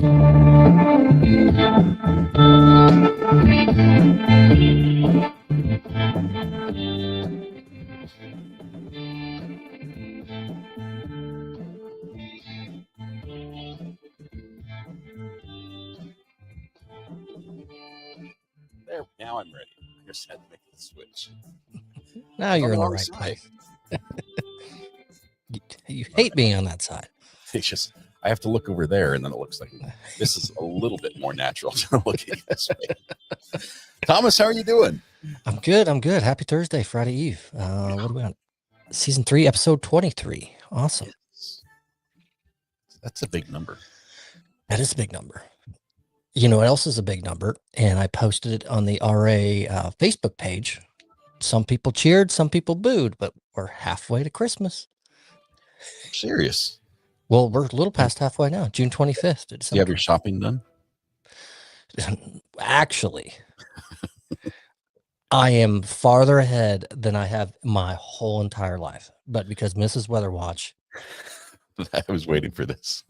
There, now I'm ready. I just had to make the switch. Now you're in the right place. You hate being on that side. It's just I have to look over there, and then it looks like this is a little bit more natural to looking this way. Thomas, how are you doing? I'm good. Happy Thursday, Friday Eve. What are we on? Season 3, episode 23. Awesome. Yes. That's a big number. That is a big number. You know what else is a big number? And I posted it on the RA Facebook page. Some people cheered, some people booed, but we're halfway to Christmas. Serious? Well, we're a little past halfway now, June 25th. Do you have your shopping done? Actually, I am farther ahead than I have my whole entire life. But because Mrs. Weather Watch, I was waiting for this.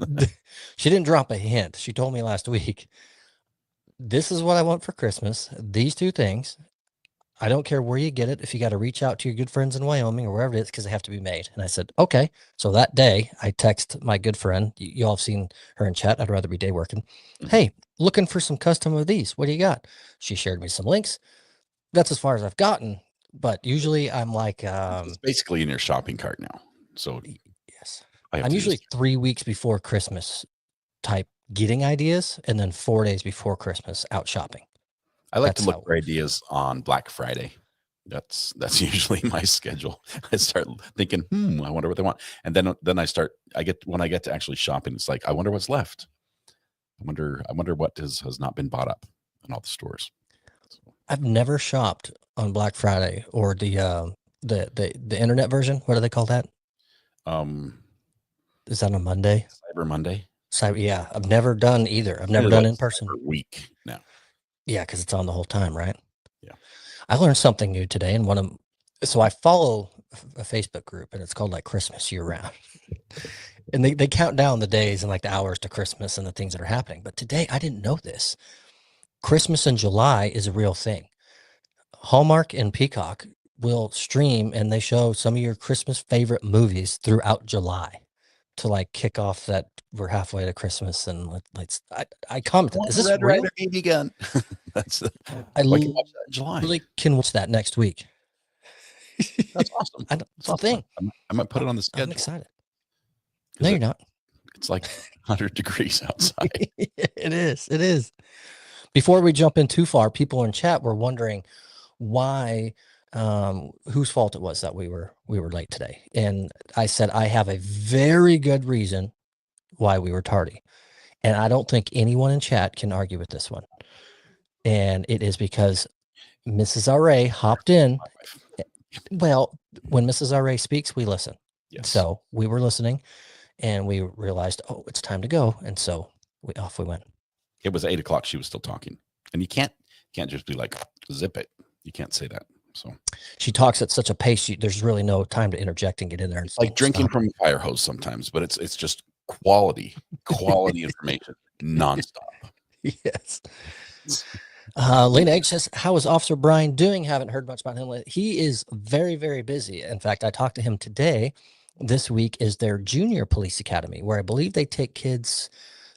She didn't drop a hint. She told me last week, this is what I want for Christmas. These two things. I don't care where you get it. If you got to reach out to your good friends in Wyoming or wherever it is, because they have to be made. And I said, okay. So that day I text my good friend. You all have seen her in chat. I'd rather be day working. Hey, looking for some custom of these. What do you got? She shared me some links. That's as far as I've gotten. But usually I'm like, it's basically in your shopping cart now. So yes, I'm usually 3 weeks before Christmas type getting ideas, and then 4 days before Christmas out shopping. I like to look for ideas on Black Friday. That's usually my schedule. I start thinking, I wonder what they want, and then when I get to actually shopping, it's like, I wonder what's left. I wonder what has not been bought up in all the stores. So. I've never shopped on Black Friday or the internet version. What do they call that? Is that on Monday? Cyber Monday. Yeah, I've never done either. I've never done in person. Week now. Yeah, because it's on the whole time, right? Yeah. I learned something new today, and so I follow a Facebook group, and it's called like Christmas Year Round, and they count down the days and like the hours to Christmas and the things that are happening. But today, I didn't know this. Christmas in July is a real thing. Hallmark and Peacock will stream, and they show some of your Christmas favorite movies throughout July to like kick off that we're halfway to Christmas. And I commented, is this Red real? Ryder BB gun. That's I can watch that in July. Really can watch that next week. That's awesome. It's a thing. I might put it on the schedule. I'm excited. No, you're not. It's like 100 degrees outside. It is. Before we jump in too far, people in chat were wondering why, whose fault it was that we were late today. And I said, I have a very good reason why we were tardy. And I don't think anyone in chat can argue with this one. And it is because Mrs. RA hopped in. Well, when Mrs. RA speaks, we listen. Yes. So we were listening, and we realized, oh, it's time to go. And so off we went. It was 8 o'clock. She was still talking, and you can't just be like, zip it. You can't say that. So she talks at such a pace. There's really no time to interject and get in there. It's like drinking from a fire hose sometimes, but it's just quality information nonstop. Yes. Lena H says, how is Officer Brian doing? Haven't heard much about him. He is very, very busy. In fact, I talked to him today. This week is their junior police academy, where I believe they take kids.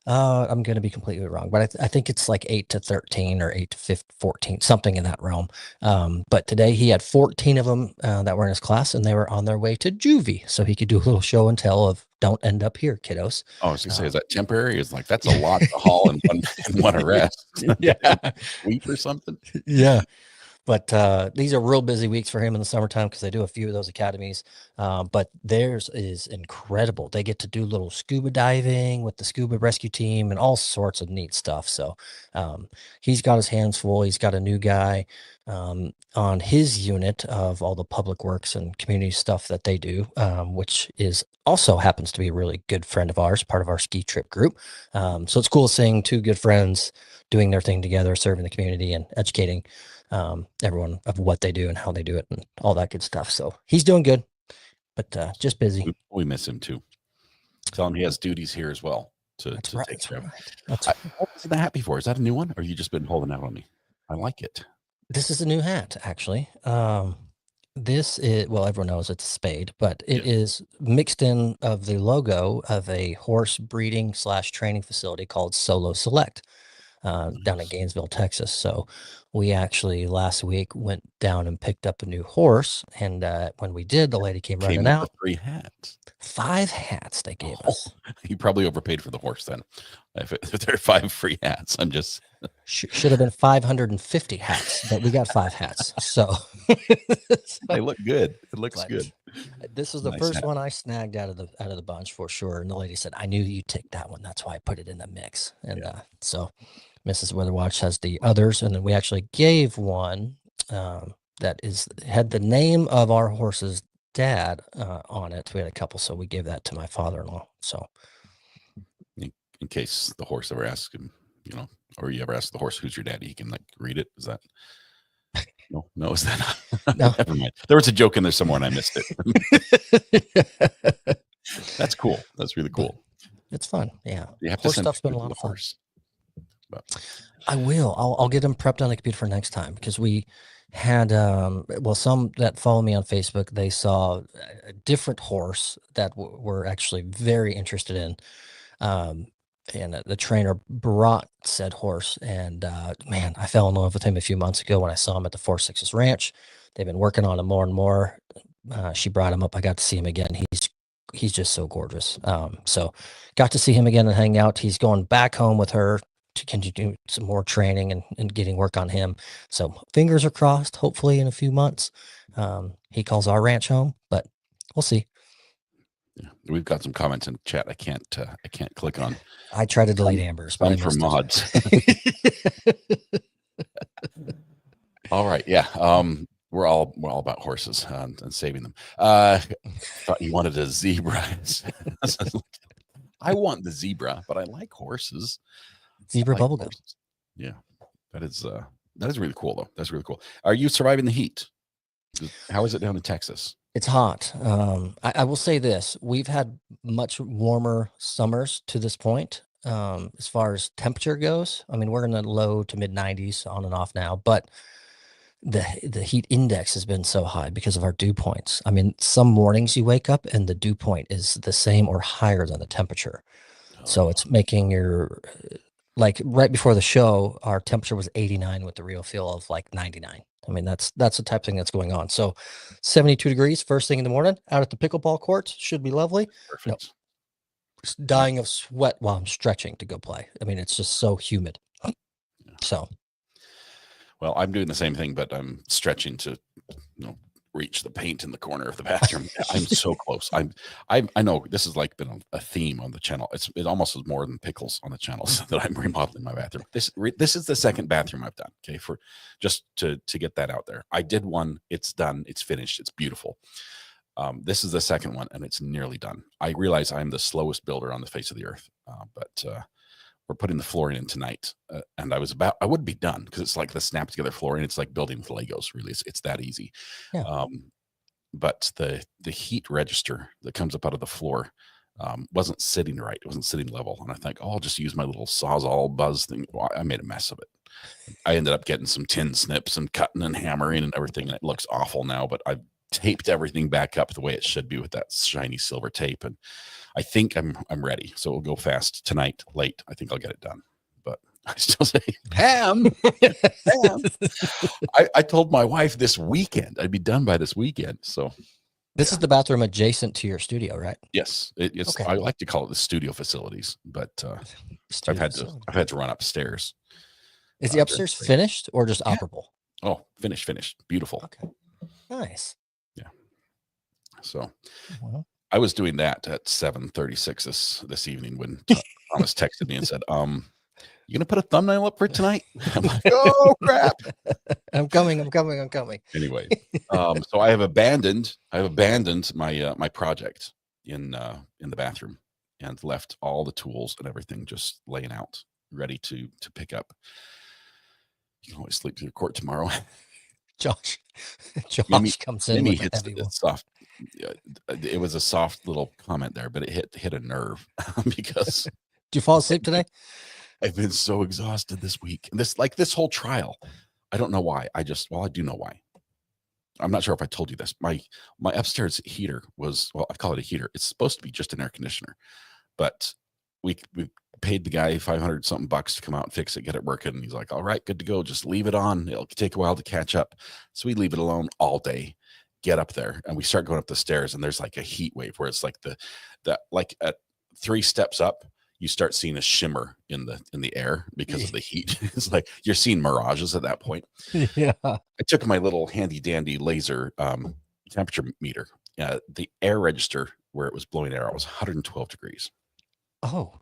I'm going to be completely wrong, but I think it's like 8 to 13 or 8 to 14, something in that realm. But today he had 14 of them that were in his class, and they were on their way to juvie, so he could do a little show and tell of don't end up here, kiddos. Oh, I was going to say, is that temporary? It's like, that's a lot to haul in one arrest. Yeah. Week or something. Yeah. But these are real busy weeks for him in the summertime because they do a few of those academies. But theirs is incredible. They get to do little scuba diving with the scuba rescue team and all sorts of neat stuff. So he's got his hands full. He's got a new guy on his unit of all the public works and community stuff that they do, which is also happens to be a really good friend of ours, part of our ski trip group. So it's cool seeing two good friends doing their thing together, serving the community and educating everyone of what they do and how they do it and all that good stuff. So he's doing good, but just busy. We miss him too. Tell him he has duties here as well. to That's to right. take That's care of. right. That's I haven't seen that hat before. Is that a new one, or you just been holding out on me? I like it. This is a new hat, actually. This is, well, everyone knows it's a spade, but Yeah. it is mixed in of the logo of a horse breeding slash training facility called Solo Select down in Nice. Gainesville, Texas. So we actually last week went down and picked up a new horse. And when we did, the lady came Came running with the out. 3 hats. 5 hats they gave Oh, us. you probably overpaid for the horse then. If there are 5 free hats, I'm just Should have been 550 hats, but we got 5 hats. So, they look good. It looks but good. this was the Nice first hat. one I snagged out of the bunch for sure. And the lady said, "I knew you'd take that one. That's why I put it in the mix." And Yeah. so Mrs. Weatherwatch has the others, and then we actually gave one that had the name of our horse's dad on it. We had a couple, so we gave that to my father-in-law. So In case the horse ever asks him, or you ever ask the horse, "Who's your daddy?" He can, like, read it. Is that no, is that not? no, Never mind. There was a joke in there somewhere, and I missed it. That's cool. That's really but cool. it's fun. Yeah, You have to horse send stuff's been a pictures of lot the of fun. horse. But I will. I'll get them prepped on the computer for next time because we had well, some that follow me on Facebook, they saw a different horse that were actually very interested in. Um, and the trainer brought said horse, and man, I fell in love with him a few months ago when I saw him at the Four Sixes Ranch. They've been working on him more and more. She brought him up. I got to see him again. He's just so gorgeous. So got to see him again and hang out. He's going back home with her to continue some more training and getting work on him. So fingers are crossed. Hopefully in a few months, he calls our ranch home, but we'll see. yeah, we've got some comments in chat. I can't click on. I try to delete Fun, Amber's, but I fun for missed mods. it. All right, yeah. We're all about horses and saving them. Thought you wanted a zebra. I want the zebra, but I like horses. Zebra I like bubblegum. horses. Yeah, that is really cool though. That's really cool. Are you surviving the heat? How is it down in Texas? It's hot. I will say this: we've had much warmer summers to this point. As far as temperature goes, I mean, we're in the low to mid 90s on and off now, but the heat index has been so high because of our dew points. I mean, some mornings you wake up and the dew point is the same or higher than the temperature. So Oh, it's making your like right before the show, our temperature was 89 with the real feel of like 99. I mean, that's the type of thing that's going on. So 72 degrees first thing in the morning out at the pickleball courts should be lovely. No, perfect. dying of sweat while I'm stretching to go play. I mean, it's just so humid. So Well, I'm doing the same thing, but I'm stretching to, reach the paint in the corner of the bathroom. I'm so close. I know this has like been a theme on the channel. It almost is more than pickles on the channels that I'm remodeling my bathroom. This is the second bathroom I've done. Okay, for just to get that out there. I did one. It's done. It's finished. It's beautiful. This is the second one, and it's nearly done. I realize I'm the slowest builder on the face of the earth, but we're putting the flooring in tonight, and I would be done because it's like the snap together flooring. It's like building with Legos. Really, it's that easy. yeah, But the heat register that comes up out of the floor wasn't sitting right. It wasn't sitting level, and I think, oh, I'll just use my little Sawzall buzz thing. Well, I made a mess of it. I ended up getting some tin snips and cutting and hammering and everything, and it looks awful now. But I've taped everything back up the way it should be with that shiny silver tape, and I think I'm ready. So we'll go fast tonight, late. I think I'll get it done. But I still say, Pam, Pam. I told my wife this weekend I'd be done by this weekend. So this is the bathroom adjacent to your studio, right? yes, it's. Okay. I like to call it the studio facilities, but Studio I've had to run upstairs. Is the upstairs finished or just Yeah. operable? Oh, finished, beautiful. Okay, nice. Yeah. So Well, I was doing that at 7:36 this evening when Thomas texted me and said, "You gonna put a thumbnail up for tonight?" I'm like, "Oh crap!" I'm coming. Anyway, so I have abandoned my my project in the bathroom and left all the tools and everything just laying out, ready to pick up. You can always sleep through the court tomorrow. Josh Mimi, comes in Mimi with a hits heavy it one. soft. It was a soft little comment there, but it hit a nerve because you fall asleep today? I've been so exhausted this week. And this whole trial. I don't know why. I do know why. I'm not sure if I told you this. My upstairs heater was, well, I call it a heater. It's supposed to be just an air conditioner, but we paid the guy 500 something bucks to come out and fix it, get it working. And he's like, all right, good to go. Just leave it on. It'll take a while to catch up. So we leave it alone all day, get up there, and we start going up the stairs, and there's like a heat wave where it's like like at 3 steps up, you start seeing a shimmer in the air because of the heat. It's like you're seeing mirages at that point. Yeah. I took my little handy dandy laser temperature meter. The air register where it was blowing air, it was 112 degrees. Oh.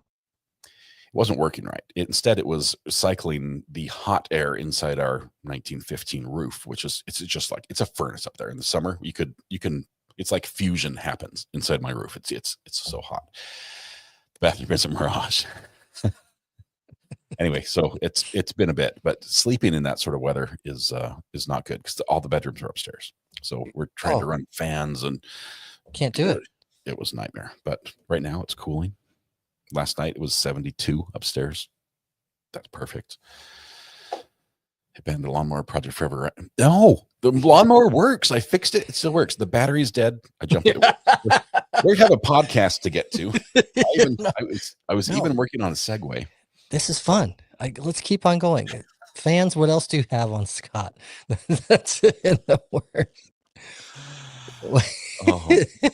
It wasn't working right. Instead, it was cycling the hot air inside our 1915 roof, which is it's a furnace up there. In the summer, you can it's like fusion happens inside my roof. It's so hot. The bathroom is a mirage. Anyway, so it's been a bit, but sleeping in that sort of weather is not good because all the bedrooms are upstairs. So we're trying to run fans and can't do it. It was a nightmare. But right now it's cooling. Last night it was 72 upstairs. That's perfect. I abandoned the lawnmower project forever. No, the lawnmower works. I fixed it. It still works. The battery's dead. I jumped it. We have a podcast to get to. I was even working on a segue. This is fun. Let's keep on going. Fans, what else do you have on Scott? That's in the worst.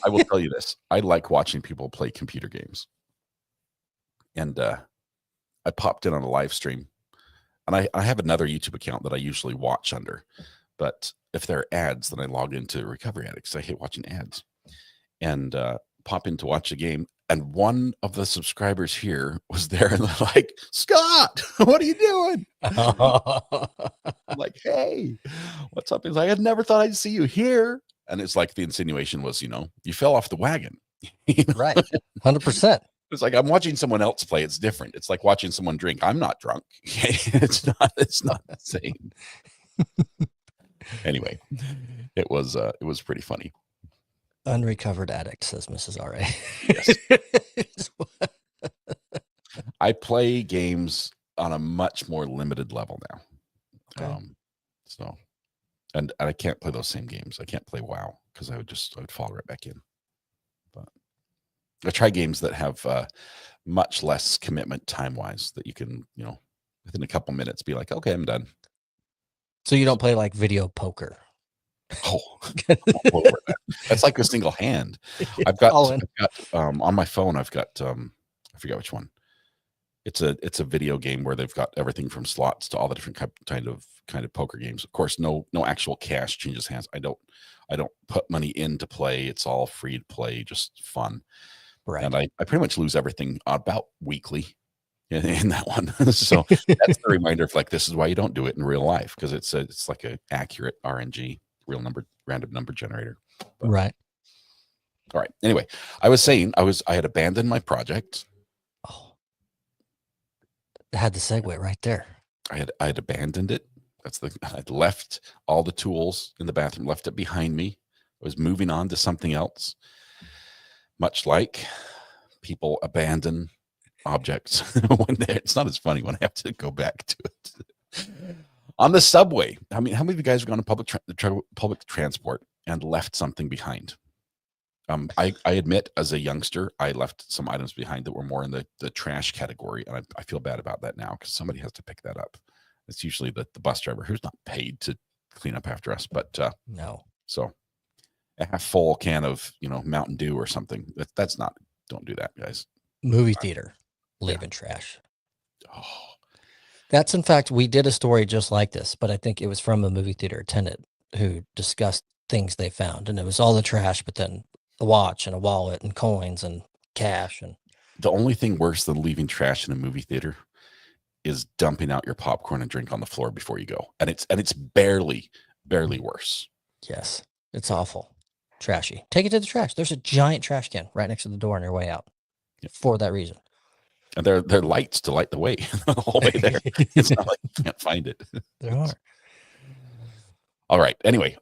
I will tell you this. I like watching people play computer games. And I popped in on a live stream. And I have another YouTube account that I usually watch under. But if there are ads, then I log into Recovery Addicts. I hate watching ads. And pop in to watch a game. And one of the subscribers here was there, and they're like, Scott, what are you doing? I'm like, hey, what's up? He's like, I never thought I'd see you here. And it's like the insinuation was, you fell off the wagon. Right. 100%. It's like I'm watching someone else play. It's different. It's like watching someone drink. I'm not drunk. It's not the same. Anyway, it was pretty funny. Unrecovered addict, says Mrs. R.A. Yes. I play games on a much more limited level now. Okay. And I can't play those same games. I can't play WoW because I would fall right back in. But I try games that have much less commitment time-wise that you can, within a couple minutes be like, okay, I'm done. So you don't play like video poker? Oh, that's like a single hand. I've got on my phone. I've got I forget which one. It's a video game where they've got everything from slots to all the different kind of poker games. Of course, no actual cash changes hands. I don't put money in to play. It's all free to play, just fun. Right. And I pretty much lose everything about weekly in that one. So that's the reminder of like, this is why you don't do it in real life, because it's like an accurate RNG. Random number generator. But, right. All right. Anyway, I was saying I had abandoned my project. Oh, I had the segue right there. I had abandoned it. I'd left all the tools in the bathroom, left it behind me. I was moving on to something else. Much like people abandon objects when it's not as funny when I have to go back to it. On the subway, how many of you guys have gone to public transport and left something behind? I admit, as a youngster, I left some items behind that were more in the trash category, and I feel bad about that now because somebody has to pick that up. It's usually the bus driver who's not paid to clean up after us, but no. So a half full can of Mountain Dew or something. That's not. Don't do that, guys. Movie theater, leaving trash. Oh. That's, in fact, we did a story just like this, but I think it was from a movie theater attendant who discussed things they found, and it was all the trash, but then a watch and a wallet and coins and cash. And the only thing worse than leaving trash in a movie theater is dumping out your popcorn and drink on the floor before you go, and it's barely worse. Yes, it's awful, trashy. Take it to the trash. There's a giant trash can right next to the door on your way out. Yep. For that reason. And they're lights to light the way the whole way there. It's not like you can't find it. There are. All right. Anyway,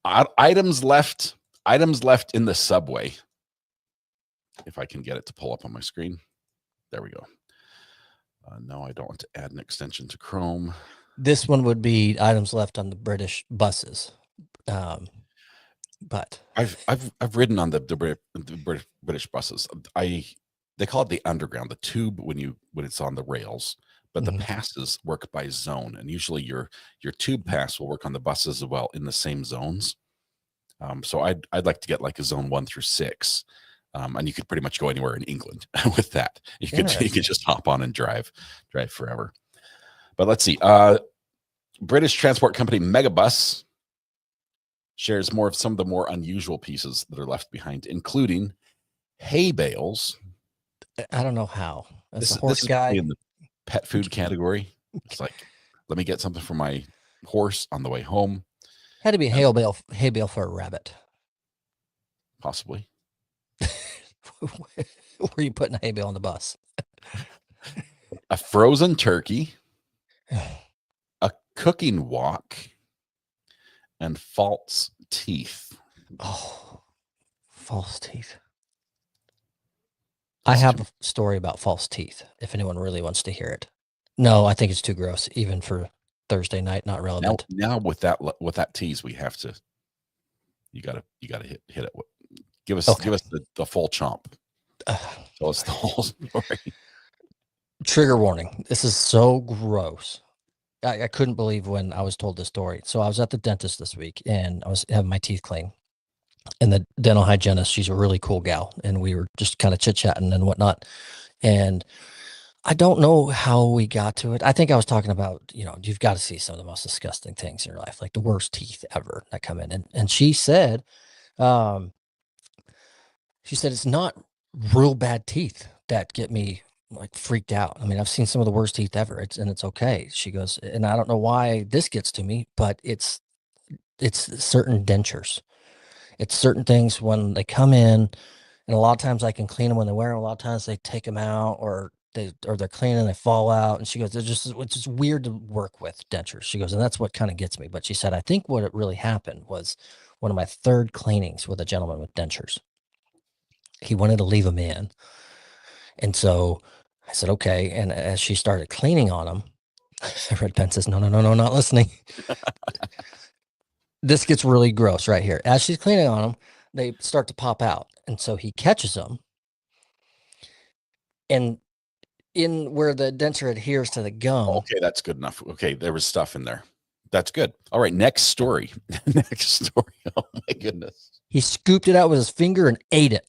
items left in the subway. If I can get it to pull up on my screen. There we go. No, I don't want to add an extension to Chrome. This one would be items left on the British buses. But I've ridden on the British buses. They call it the underground, the tube when it's on the rails, but the passes work by zone, and usually your tube pass will work on the buses as well in the same zones. So I'd like to get like a zone 1 through 6, and you could pretty much go anywhere in England with that. You could just hop on and drive forever. But let's see. British transport company Megabus shares more of some of the more unusual pieces that are left behind, including hay bales. I don't know how. This a horse is guy in the pet food category. It's like, let me get something for my horse on the way home. Had to be a hay bale for a rabbit. Possibly. Where are you putting a hay bale on the bus? A frozen turkey, a cooking wok, and false teeth. Oh, false teeth. I have a story about false teeth, if anyone really wants to hear it. No, I think it's too gross, even for Thursday night, not relevant. Now with that tease, we have to, you gotta hit it. Give us the full chomp. Tell us the whole story. Trigger warning. This is so gross. I couldn't believe when I was told this story. So I was at the dentist this week and I was having my teeth cleaned. And the dental hygienist, she's a really cool gal. And we were just kind of chit-chatting and whatnot. And I don't know how we got to it. I think I was talking about, you've got to see some of the most disgusting things in your life, like the worst teeth ever that come in. And she said, it's not real bad teeth that get me like freaked out. I mean, I've seen some of the worst teeth ever. It's okay. She goes, and I don't know why this gets to me, but it's certain dentures. It's certain things when they come in, and a lot of times I can clean them when they wear them. A lot of times they take them out, or they're cleaning and they fall out. And she goes, it's just weird to work with dentures. She goes, and that's what kind of gets me. But she said, I think what it really happened was one of my third cleanings with a gentleman with dentures. He wanted to leave them in. And so I said, okay. And as she started cleaning on them, Red Pen says, no, not listening. This gets really gross right here. As she's cleaning on them, they start to pop out. And so he catches them. And in where the denture adheres to the gum. Okay, that's good enough. Okay, there was stuff in there. That's good. All right, next story. Next story. Oh my goodness. He scooped it out with his finger and ate it.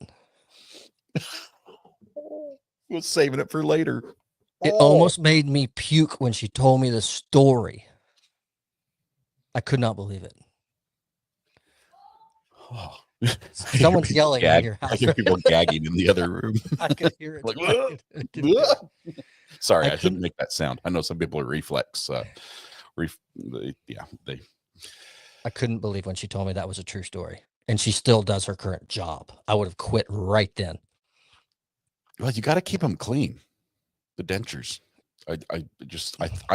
He was saving it for later. It almost made me puke when she told me the story. I could not believe it. Oh. Someone's yelling in your house. I hear people gagging in the other room. I could hear it. Like, sorry, I shouldn't make that sound. I know some people are reflex. I couldn't believe when she told me that was a true story. And she still does her current job. I would have quit right then. Well, you got to keep them clean. The dentures. I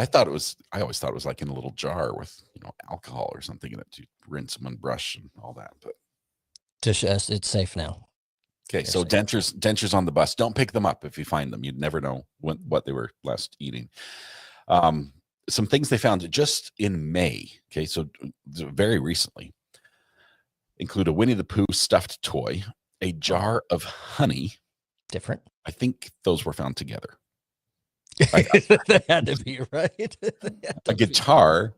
thought it was. I always thought it was like in a little jar with alcohol or something in it to rinse them and brush and all that. But it's safe now. Okay, so dentures on the bus. Don't pick them up if you find them. You'd never know what they were last eating. Some things they found just in May. Okay, so very recently include a Winnie the Pooh stuffed toy, a jar of honey. Different. I think those were found together. They had to be, right? A guitar,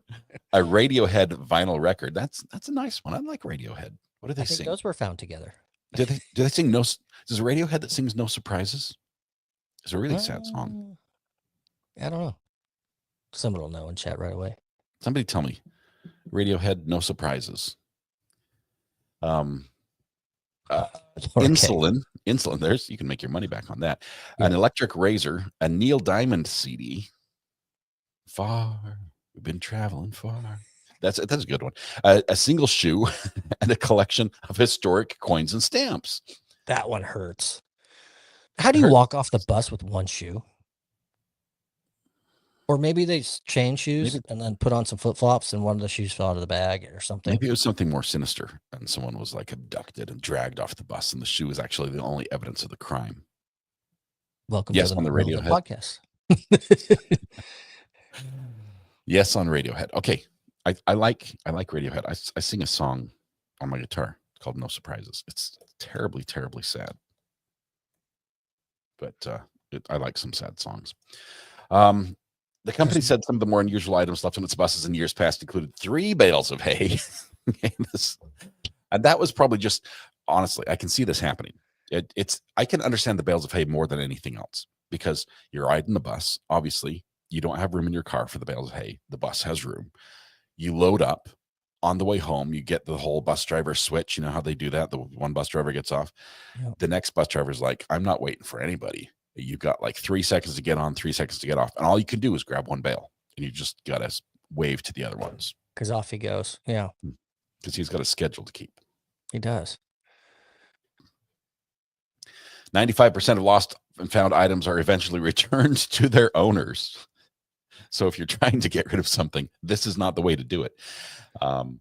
a Radiohead vinyl record. That's a nice one. I like Radiohead. What do they sing? Those were found together. Do they sing no? Does Radiohead that sings No Surprises? It's a really sad song. I don't know. Someone will know in chat right away. Somebody tell me. Radiohead, No Surprises. Insulin. There's, you can make your money back on that. Yeah. An electric razor, a Neil Diamond CD. Far, we've been traveling far. That's a good one. A single shoe and a collection of historic coins and stamps. That one hurts. How do you walk off the bus with one shoe? Or maybe they change shoes and then put on some flip-flops and one of the shoes fell out of the bag or something. Maybe it was something more sinister and someone was like abducted and dragged off the bus and the shoe is actually the only evidence of the crime. Welcome Yes, to the on the Relevant Radiohead. Podcast. Yes, on Radiohead. Okay, I like Radiohead. I sing a song on my guitar called "No Surprises." It's terribly, terribly sad, but I like some sad songs. The company said some of the more unusual items left on its buses in years past included 3 bales of hay. And that was probably just, honestly, I can see this happening. I can understand the bales of hay more than anything else because you're riding the bus. Obviously, you don't have room in your car for the bales of hay. The bus has room. You load up on the way home. You get the whole bus driver switch. You know how they do that? The one bus driver gets off. Yep. The next bus driver's like, I'm not waiting for anybody. You've got like 3 seconds to get on, 3 seconds to get off. And all you can do is grab one bale and you just got to wave to the other ones. Because off he goes. Yeah. Because he's got a schedule to keep. He does. 95% of lost and found items are eventually returned to their owners. So if you're trying to get rid of something, this is not the way to do it. And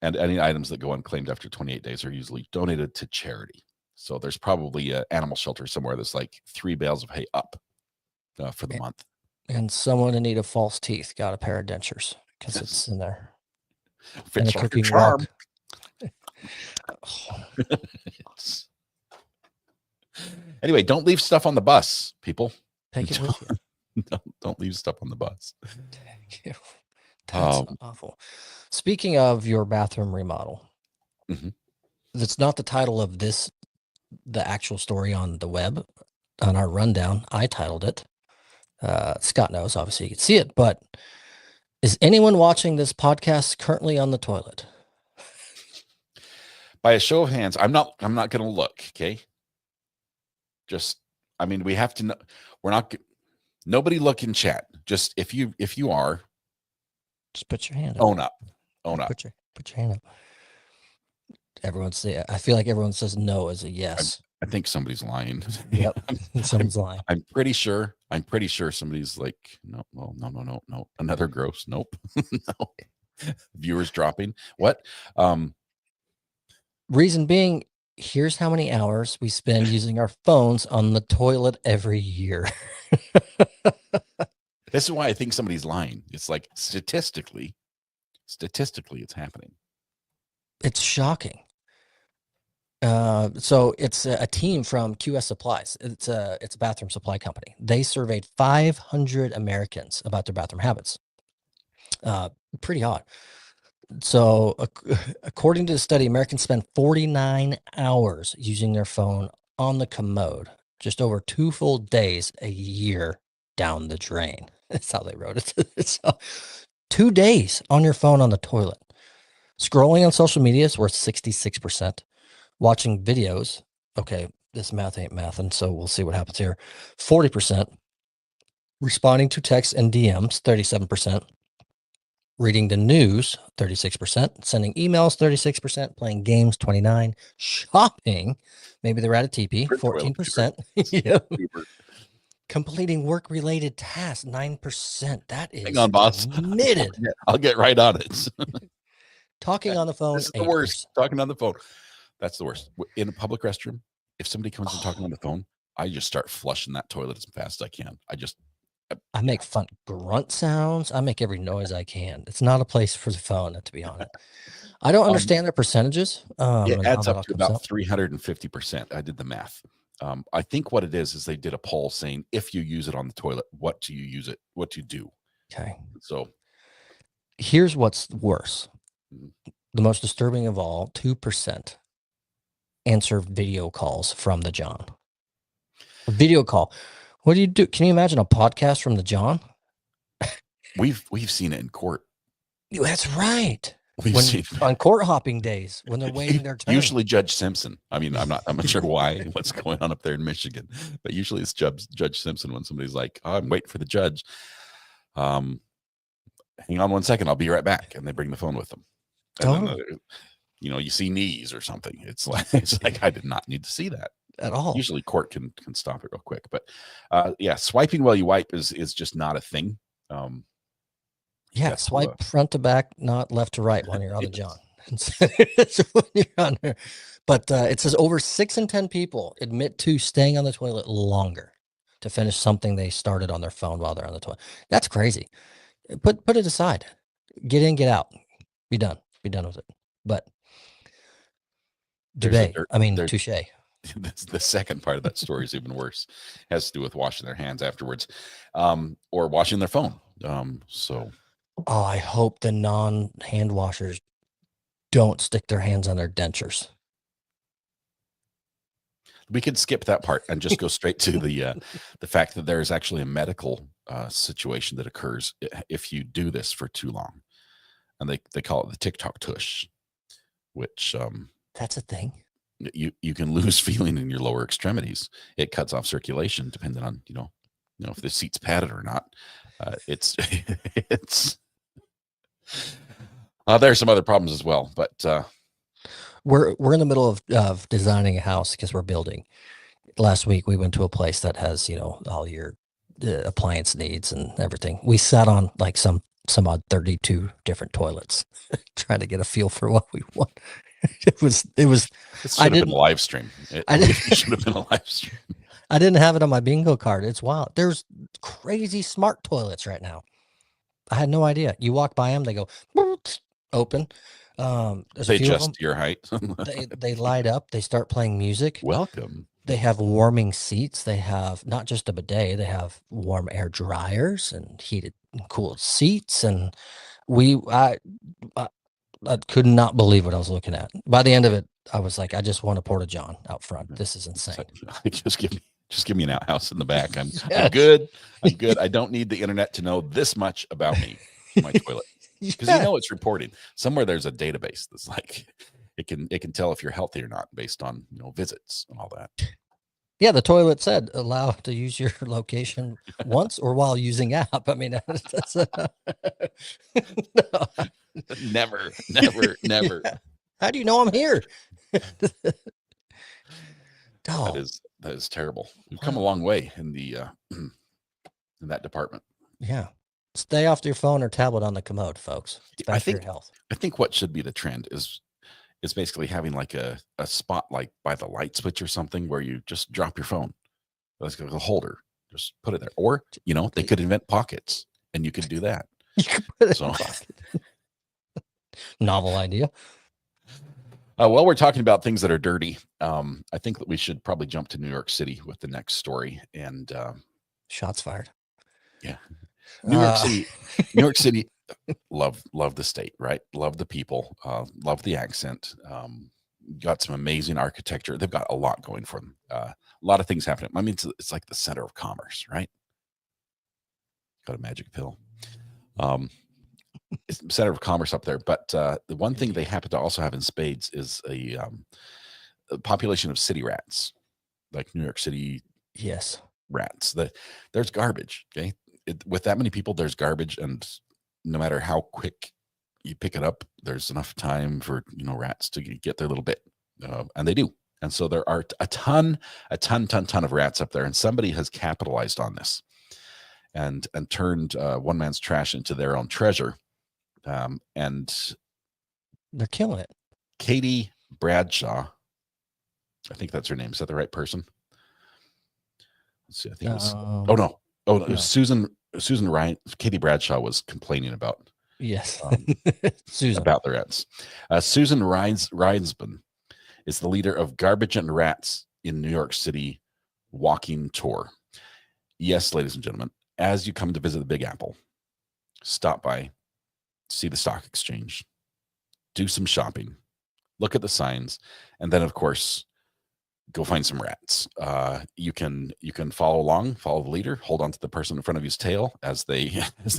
any items that go unclaimed after 28 days are usually donated to charity. So there's probably an animal shelter somewhere that's like 3 bales of hay up for the month. And someone in need of false teeth got a pair of dentures because it's in there. Fits and a like cooking charm. Anyway, don't leave stuff on the bus, people. Take it with you. Don't leave stuff on the bus. That's awful. Speaking of your bathroom remodel, it's not the title of this, the actual story on the web, on our rundown. I titled it. Scott knows, obviously you can see it, but is anyone watching this podcast currently on the toilet? By a show of hands, I'm not going to look, okay? Just, I mean, we have to know. We're not, nobody look in chat. Just if you are, just put your hand up. Own up. Put your hand up. I feel like everyone says no as a yes. I think somebody's lying. Yep. Someone's lying. I'm pretty sure somebody's like, no. Another gross. Nope. No. Viewers dropping. What? Reason being, here's how many hours we spend using our phones on the toilet every year. This is why I think somebody's lying. It's like statistically, it's happening. It's shocking. So it's a team from QS Supplies. It's a bathroom supply company. They surveyed 500 Americans about their bathroom habits. Pretty odd. So according to the study, Americans spend 49 hours using their phone on the commode, just over 2 full days a year down the drain. That's how they wrote it. So 2 days on your phone on the toilet. Scrolling on social media is worth 66%. Watching videos, okay, this math ain't mathing, so we'll see what happens here. 40%. Responding to texts and DMs, 37%. Reading the news, 36%. Sending emails, 36%. Playing games, 29%. Shopping, maybe they're at a TP, 14%. Yep. Completing work-related tasks, 9%. That is hang on, boss. Committed. I'll get right on it. Talking on the phone, this is the worst. Talking on the phone. That's the worst. In a public restroom, if somebody comes and talking on the phone, I just start flushing that toilet as fast as I can. I make fun grunt sounds. I make every noise I can. It's not a place for the phone, to be honest. I don't understand their percentages. It adds up to about 350%. I did the math. I think what it is they did a poll saying, if you use it on the toilet, what do you use it? What do you do? Okay. So here's what's worse. The most disturbing of all, 2% answer video calls from the John. A video call. What do you do? Can you imagine a podcast from the John? We've seen it in court. That's right. We've seen on court hopping days when they're waiting their turn. Usually Judge Simpson. I mean, I'm not sure why, what's going on up there in Michigan, but usually it's Judge Simpson when somebody's like, oh, I'm waiting for the judge. Hang on 1 second, I'll be right back, and they bring the phone with them. And then, you see knees or something. It's like I did not need to see that at all. Usually court can stop it real quick, but yeah, swiping while you wipe is just not a thing. Yeah, swipe front to back, not left to right when you're on the John. It's when you're on there. But it says over 6 in 10 people admit to staying on the toilet longer to finish something they started on their phone while they're on the toilet. That's crazy. Put it aside. Get in, get out. Be done. Be done with it. But There's a debate. dirt I mean, there. touche. The second part of that story is even worse. It has to do with washing their hands afterwards, or washing their phone. So Oh, I hope the non-hand washers don't stick their hands on their dentures. we could skip that part and just go straight to the fact that there is actually a medical situation that occurs if you do this for too long, and they call it the TikTok tush, which That's a thing. you can lose feeling in your lower extremities. It cuts off circulation depending on if the seat's padded or not. It's it's there's some other problems as well, but We're in the middle of designing a house because we're building. Last week we went to a place that has all your appliance needs and everything. We sat on like some odd 32 different toilets trying to get a feel for what we want. It was this I should have been a didn't live stream. I It didn't should have been a live stream. I didn't have it on my bingo card. It's wild. There's crazy smart toilets right now. I had no idea. You walk by them, they go open. There's a They few of them. adjust your height. They light up. They start playing music. Welcome. They have warming seats. They have not just a bidet. They have warm air dryers and heated and cooled seats. And I could not believe what I was looking at. By the end of it, I was like, I just want a porta john out front. This is insane. Just give me an outhouse in the back. I'm Yes. good. I'm good. I don't need the internet to know this much about me, my toilet, because it's reporting somewhere. There's a database that's like it can tell if you're healthy or not based on visits and all that. Yeah, the toilet said allow to use your location once or while using app. I mean, that's no. Never. Yeah. How do you know I'm here? That is terrible. We've come a long way in the in that department. Yeah. Stay off your phone or tablet on the commode, folks. It's bad for your health. I think what should be the trend is basically having like a spot like by the light switch or something where you just drop your phone. Like a holder. Just put it there. Or, they could invent pockets and you could do that. You could put it in a pocket. Novel idea. While we're talking about things that are dirty, I think that we should probably jump to New York City with the next story. And shots fired. Yeah. New York City, love the state, right? Love the people, love the accent. Got some amazing architecture. They've got a lot going for them. A lot of things happening. I mean, it's like the center of commerce, right? Got a magic pill. It's the center of commerce up there. But the one thing they happen to also have in spades is a population of city rats, like New York City. Yes. Rats. There's garbage. Okay. With that many people, there's garbage, and no matter how quick you pick it up, there's enough time for rats to get their little bit, and they do. And so there are a ton of rats up there, and somebody has capitalized on this, and turned one man's trash into their own treasure, and they're killing it. Katie Bradshaw, I think that's her name. Is that the right person? Let's see. I think it was. Oh no, it was Susan Ryan. Katie Bradshaw was complaining about. Yes. Susan. About the rats. Susan Reinsman is the leader of Garbage and Rats in New York City walking tour. Yes, ladies and gentlemen, as you come to visit the Big Apple, stop by, see the stock exchange, do some shopping, look at the signs, and then of course go find some rats. You can follow along, follow the leader, hold on to the person in front of you's tail as they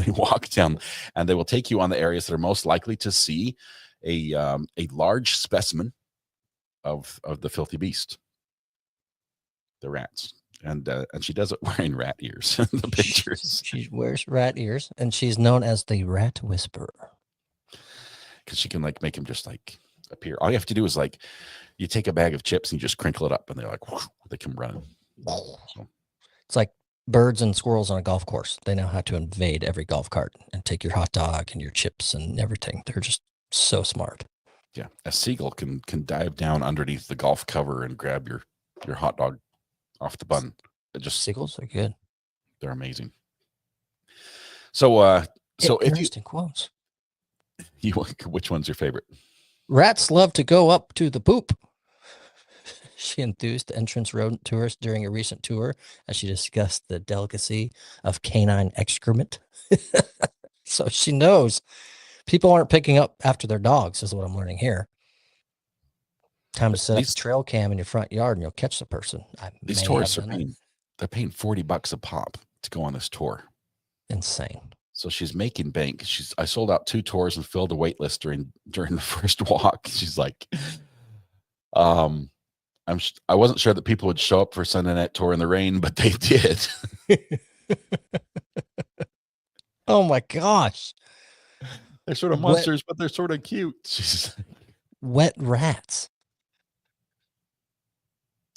walk down, and they will take you on the areas that are most likely to see a large specimen of the filthy beast, the rats. And she does it wearing rat ears in the pictures. She wears rat ears, and she's known as the Rat Whisperer. Because she can make him just appear. All you have to do is you take a bag of chips and you just crinkle it up, and they're whoosh, they come running. So. It's like birds and squirrels on a golf course. They know how to invade every golf cart and take your hot dog and your chips and everything. They're just so smart. Yeah, a seagull can dive down underneath the golf cover and grab your hot dog off the bun. Just Seagulls are good. they're amazing. So so if Interesting quotes. you which one's your favorite? Rats love to go up to the poop. She enthused entrance rodent tourists during a recent tour as she discussed the delicacy of canine excrement. So she knows people aren't picking up after their dogs, is what I'm learning here. Time to set up a trail cam in your front yard and you'll catch the person. These tourists are they're paying $40 a pop to go on this tour. Insane. So she's making bank. I sold out 2 tours and filled a wait list during the first walk. She's like, I wasn't sure that people would show up for a Sunday night tour in the rain, but they did. Oh my gosh. They're sort of monsters, but they're sort of cute. Wet rats.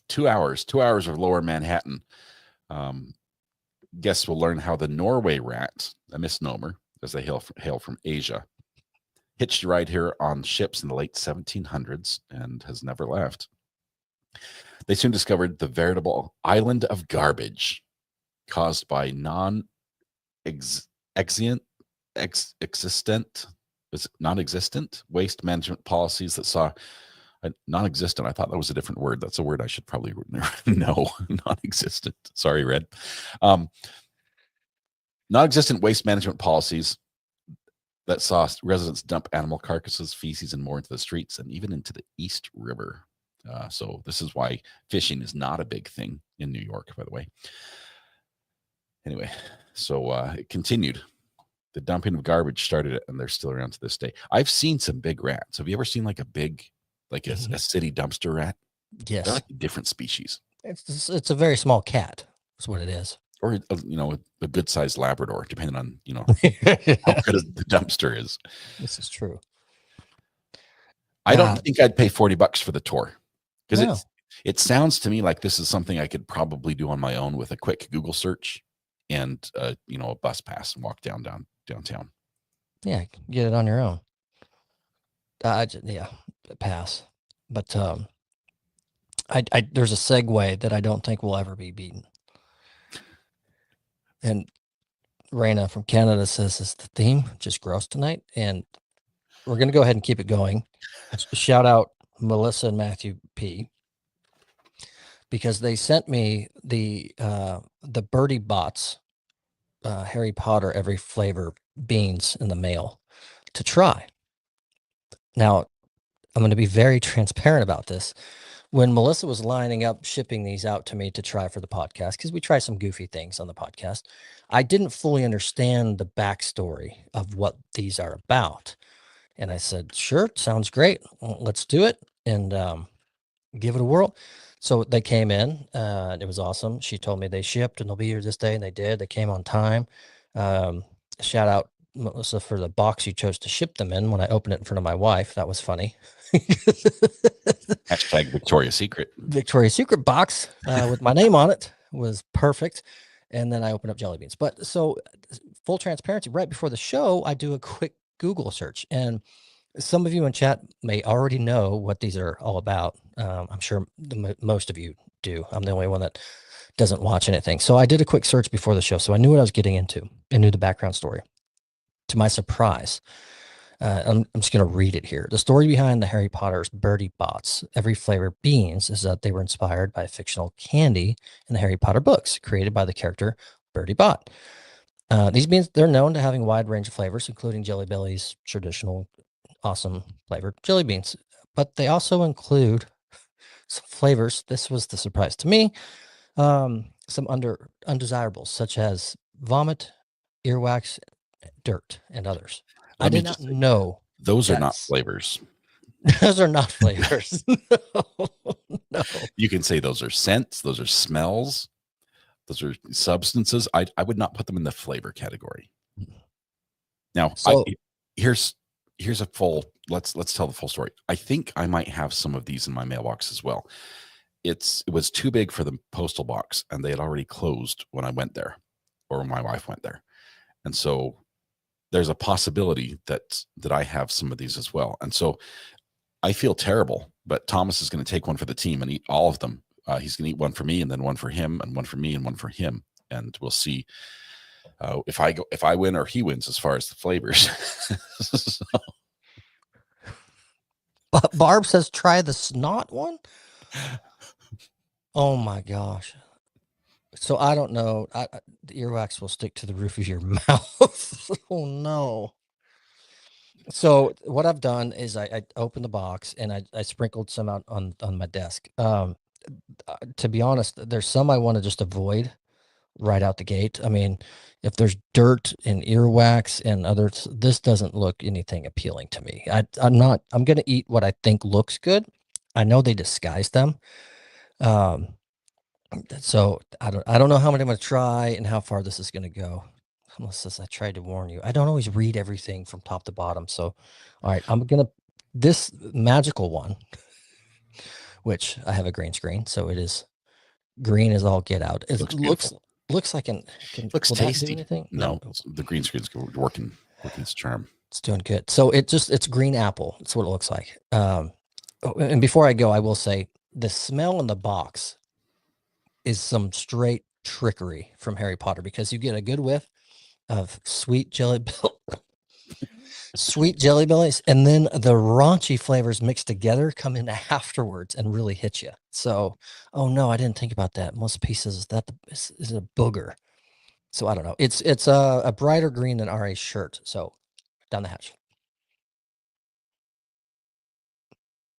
2 hours of lower Manhattan. Guests will learn how the Norway rat, a misnomer, as they hail from Asia, hitched a ride here on ships in the late 1700s and has never left. They soon discovered the veritable island of garbage caused by non-existent waste management policies that saw non-existent. I thought that was a different word. That's a word I should probably know. Non-existent. Sorry, Red. Non-existent waste management policies that saw residents dump animal carcasses, feces, and more into the streets and even into the East River. So this is why fishing is not a big thing in New York, by the way. Anyway, so it continued. The dumping of garbage started, and they're still around to this day. I've seen some big rats. Have you ever seen like a big, like a city dumpster rat? Yes. They're like a different species. It's a very small cat. That's what it is. Or, a good-sized Labrador, depending on, how good the dumpster is. This is true. I don't think I'd pay $40 for the tour. Because it sounds to me like this is something I could probably do on my own with a quick Google search and a bus pass and walk downtown. Yeah, get it on your own. Pass. But there's a segue that I don't think will ever be beaten. And Raina from Canada says, "Is the theme just gross tonight?" And we're going to go ahead and keep it going. Shout out Melissa and Matthew P, because they sent me the Birdie Bots Harry Potter every flavor beans in the mail to try. Now, I'm going to be very transparent about this. When Melissa was lining up shipping these out to me to try for the podcast, because we try some goofy things on the podcast, I didn't fully understand the backstory of what these are about. And I said, sure, sounds great. Well, let's do it and give it a whirl. So they came in. It was awesome. She told me they shipped and they'll be here this day, and they did. They came on time. Shout out, Melissa, for the box you chose to ship them in when I opened it in front of my wife. That was funny. Hashtag Victoria's Secret. Victoria's Secret box with my name on it was perfect. And then I opened up jelly beans. But so full transparency, right before the show, I do a quick Google search. And some of you in chat may already know what these are all about. I'm sure most of you do. I'm the only one that doesn't watch anything. So I did a quick search before the show. So I knew what I was getting into and knew the background story. To my surprise, I'm just going to read it here. The story behind the Harry Potter's Birdie Bots, every flavor beans, is that they were inspired by a fictional candy in the Harry Potter books, created by the character Birdie Bot. These beans, they're known to having a wide range of flavors, including Jelly Belly's traditional, awesome flavored jelly beans. But they also include some flavors. This was the surprise to me. Some undesirables, such as vomit, earwax, dirt, and others. I did not know. Those are not flavors. Those are not flavors. No. You can say those are scents, those are smells, those are substances. I would not put them in the flavor category. Now, here's a full, let's tell the full story. I think I might have some of these in my mailbox as well. It was too big for the postal box, and they had already closed when I went there, or when my wife went there. And so there's a possibility that I have some of these as well. And so I feel terrible, but Thomas is going to take one for the team and eat all of them. He's going to eat one for me, and then one for him, and one for me, and one for him, and we'll see if I win or he wins as far as the flavors. So, Barb says try the snot one. Oh my gosh. So I don't know. The earwax will stick to the roof of your mouth. Oh no. So what I've done is I opened the box and I sprinkled some out on my desk. To be honest, there's some I want to just avoid right out the gate. I mean, if there's dirt and earwax and others, this doesn't look anything appealing to me. I'm going to eat what I think looks good. I know they disguise them. Um, so I don't know how many I'm going to try and how far this is going to go. Unless as I tried to warn you, I don't always read everything from top to bottom. So, all right, this magical one, which I have a green screen, so it is green as all get out. It looks beautiful. looks like Looks will that do tasty. anything? No, the green screen's working its charm. It's doing good. So it's green apple. That's what it looks like. And before I go, I will say the smell in the box is some straight trickery from Harry Potter, because you get a good whiff of sweet jelly bellies, and then the raunchy flavors mixed together come in afterwards and really hit you. So, oh no, I didn't think about that. Most pieces is a booger. So I don't know. It's a brighter green than RA's shirt. So down the hatch.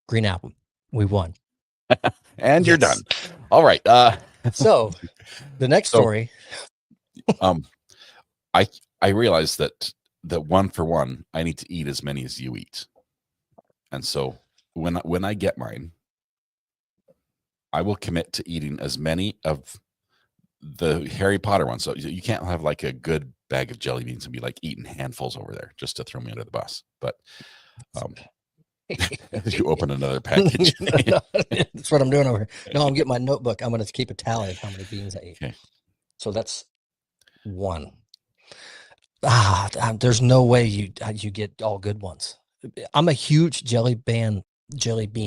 Green apple. We won. And you're Yes. done. All right. So the next story. um, I realized that one for one, I need to eat as many as you eat, and so when I get mine, I will commit to eating as many of the Harry Potter ones. So you can't have like a good bag of jelly beans and be like eating handfuls over there just to throw me under the bus. But you open another package. That's what I'm doing over here. No, I'm getting my notebook. I'm going to keep a tally of how many beans I eat. Okay. So that's one. There's no way you get all good ones. I'm a huge jelly bean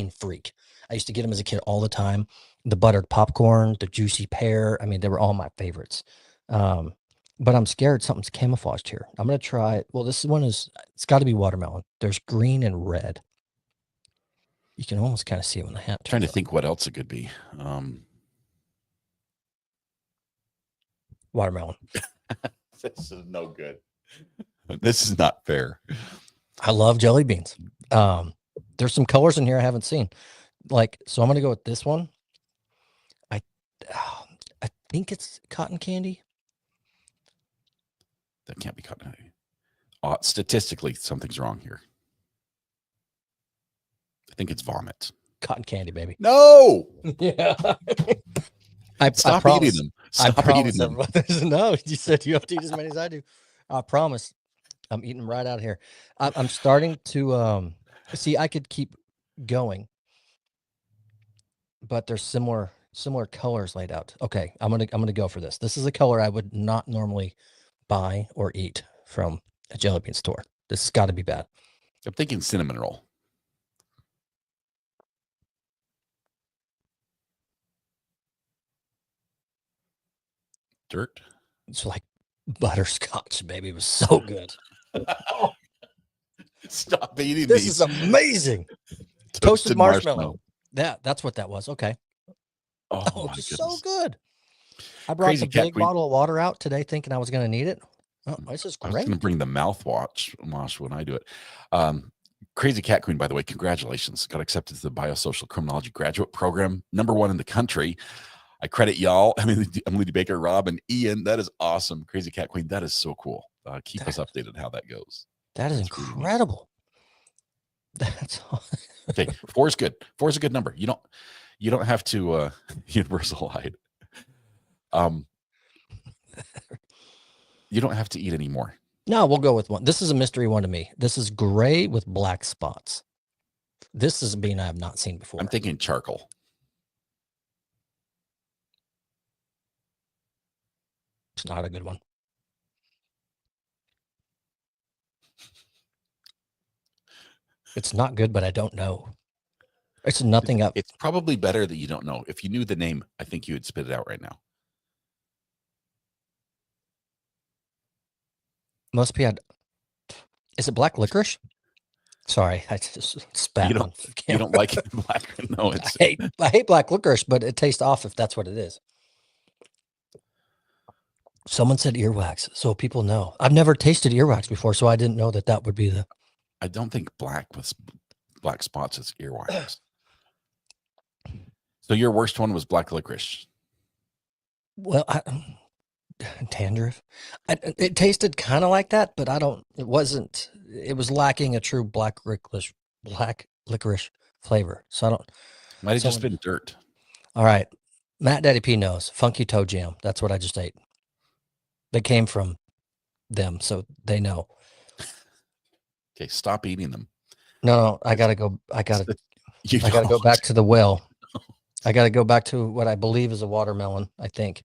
freak. I used to get them as a kid all the time. The buttered popcorn, the juicy pear. I mean, they were all my favorites. But I'm scared something's camouflaged here. I'm gonna try it. Well, this one it's got to be watermelon. There's green and red. You can almost kind of see it when the hat. Trying to think what else it could be. Watermelon. This is no good. This is not fair. I love jelly beans. There's some colors in here I haven't seen. So I'm gonna go with this one. I think it's cotton candy. That can't be cotton candy. Statistically, something's wrong here. I think it's vomit. Cotton candy, baby. No. Yeah. Stop eating them. Stop eating them. No, you said you have to eat as many as I do. I promise. I'm eating them right out here. I'm starting to see. I could keep going, but there's similar colors laid out. Okay, I'm gonna go for this. This is a color I would not normally buy or eat from a jelly bean store. This has got to be bad. I'm thinking cinnamon roll. Dirt. It's like butterscotch, baby. It was so good. Stop eating this these. Is amazing. Toasted marshmallow. That's what that was. Okay. Oh, just so good. I brought the big bottle of water out today thinking I was going to need it. Oh, this is great. I was going to bring the mouthwash when I do it. Crazy Cat Queen, by the way, congratulations. Got accepted to the Biosocial Criminology Graduate Program, #1 in the country. I credit y'all. I mean, Emily Baker, Rob, and Ian. That is awesome. Crazy Cat Queen. That is so cool. Keep us updated how that goes. That's incredible. Really That's awesome. Okay. 4 is good. 4 is a good number. You don't have to universal hide. You don't have to eat anymore. No, we'll go with one. This is a mystery one to me. This is gray with black spots. This is a bean I have not seen before. I'm thinking charcoal. It's not a good one. It's not good, but I don't know. It's nothing up. It's probably better that you don't know. If you knew the name, I think you would spit it out right now. Must be. Is it black licorice? Sorry, I just spat on You camera. don't like it black? No, it's. I hate black licorice, but it tastes off if that's what it is. Someone said earwax, so people know. I've never tasted earwax before, so I didn't know that would be the. I don't think black with black spots is earwax. So your worst one was black licorice. Well, tangerine. It tasted kind of like that, but I don't. It wasn't. It was lacking a true black licorice flavor. So I don't. Might have just been dirt. All right, Matt Daddy P knows funky toe jam. That's what I just ate. They came from them, so they know. Okay, stop eating them. No, I gotta go. I gotta go back to the well. I gotta go back to what I believe is a watermelon. I think,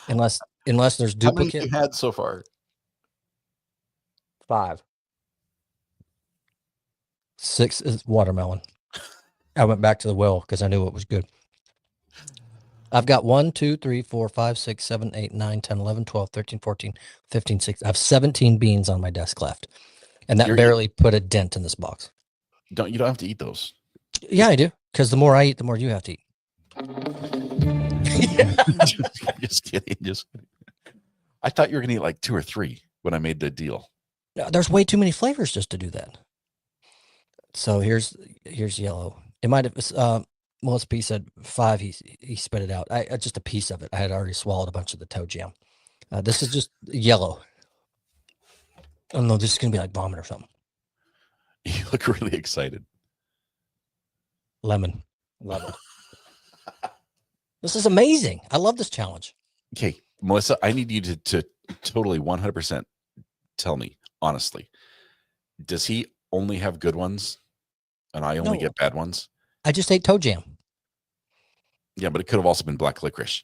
unless there's duplicate. How many you had so far? 5. 6 is watermelon. I went back to the well because I knew it was good. I've got 1, 2, 3, 4, 5, 6, 7, 8, 9, 10, 11, 12, 13, 14, 15, 16. I have 17 beans on my desk left. And that barely put a dent in this box. You don't have to eat those. Yeah, I do. Because the more I eat, the more you have to eat. Just kidding. I thought you were gonna eat like 2 or 3 when I made the deal. No, there's way too many flavors just to do that. So here's yellow. It might have Melissa P said 5. He spit it out. I just a piece of it. I had already swallowed a bunch of the toe jam. This is just yellow. Oh no, this is gonna be like vomit or something. You look really excited. Lemon. Love it. This is amazing. I love this challenge. Okay, Melissa, I need you to totally 100% tell me honestly. Does he only have good ones, and I only get bad ones? I just ate toe jam. Yeah, but it could have also been black licorice.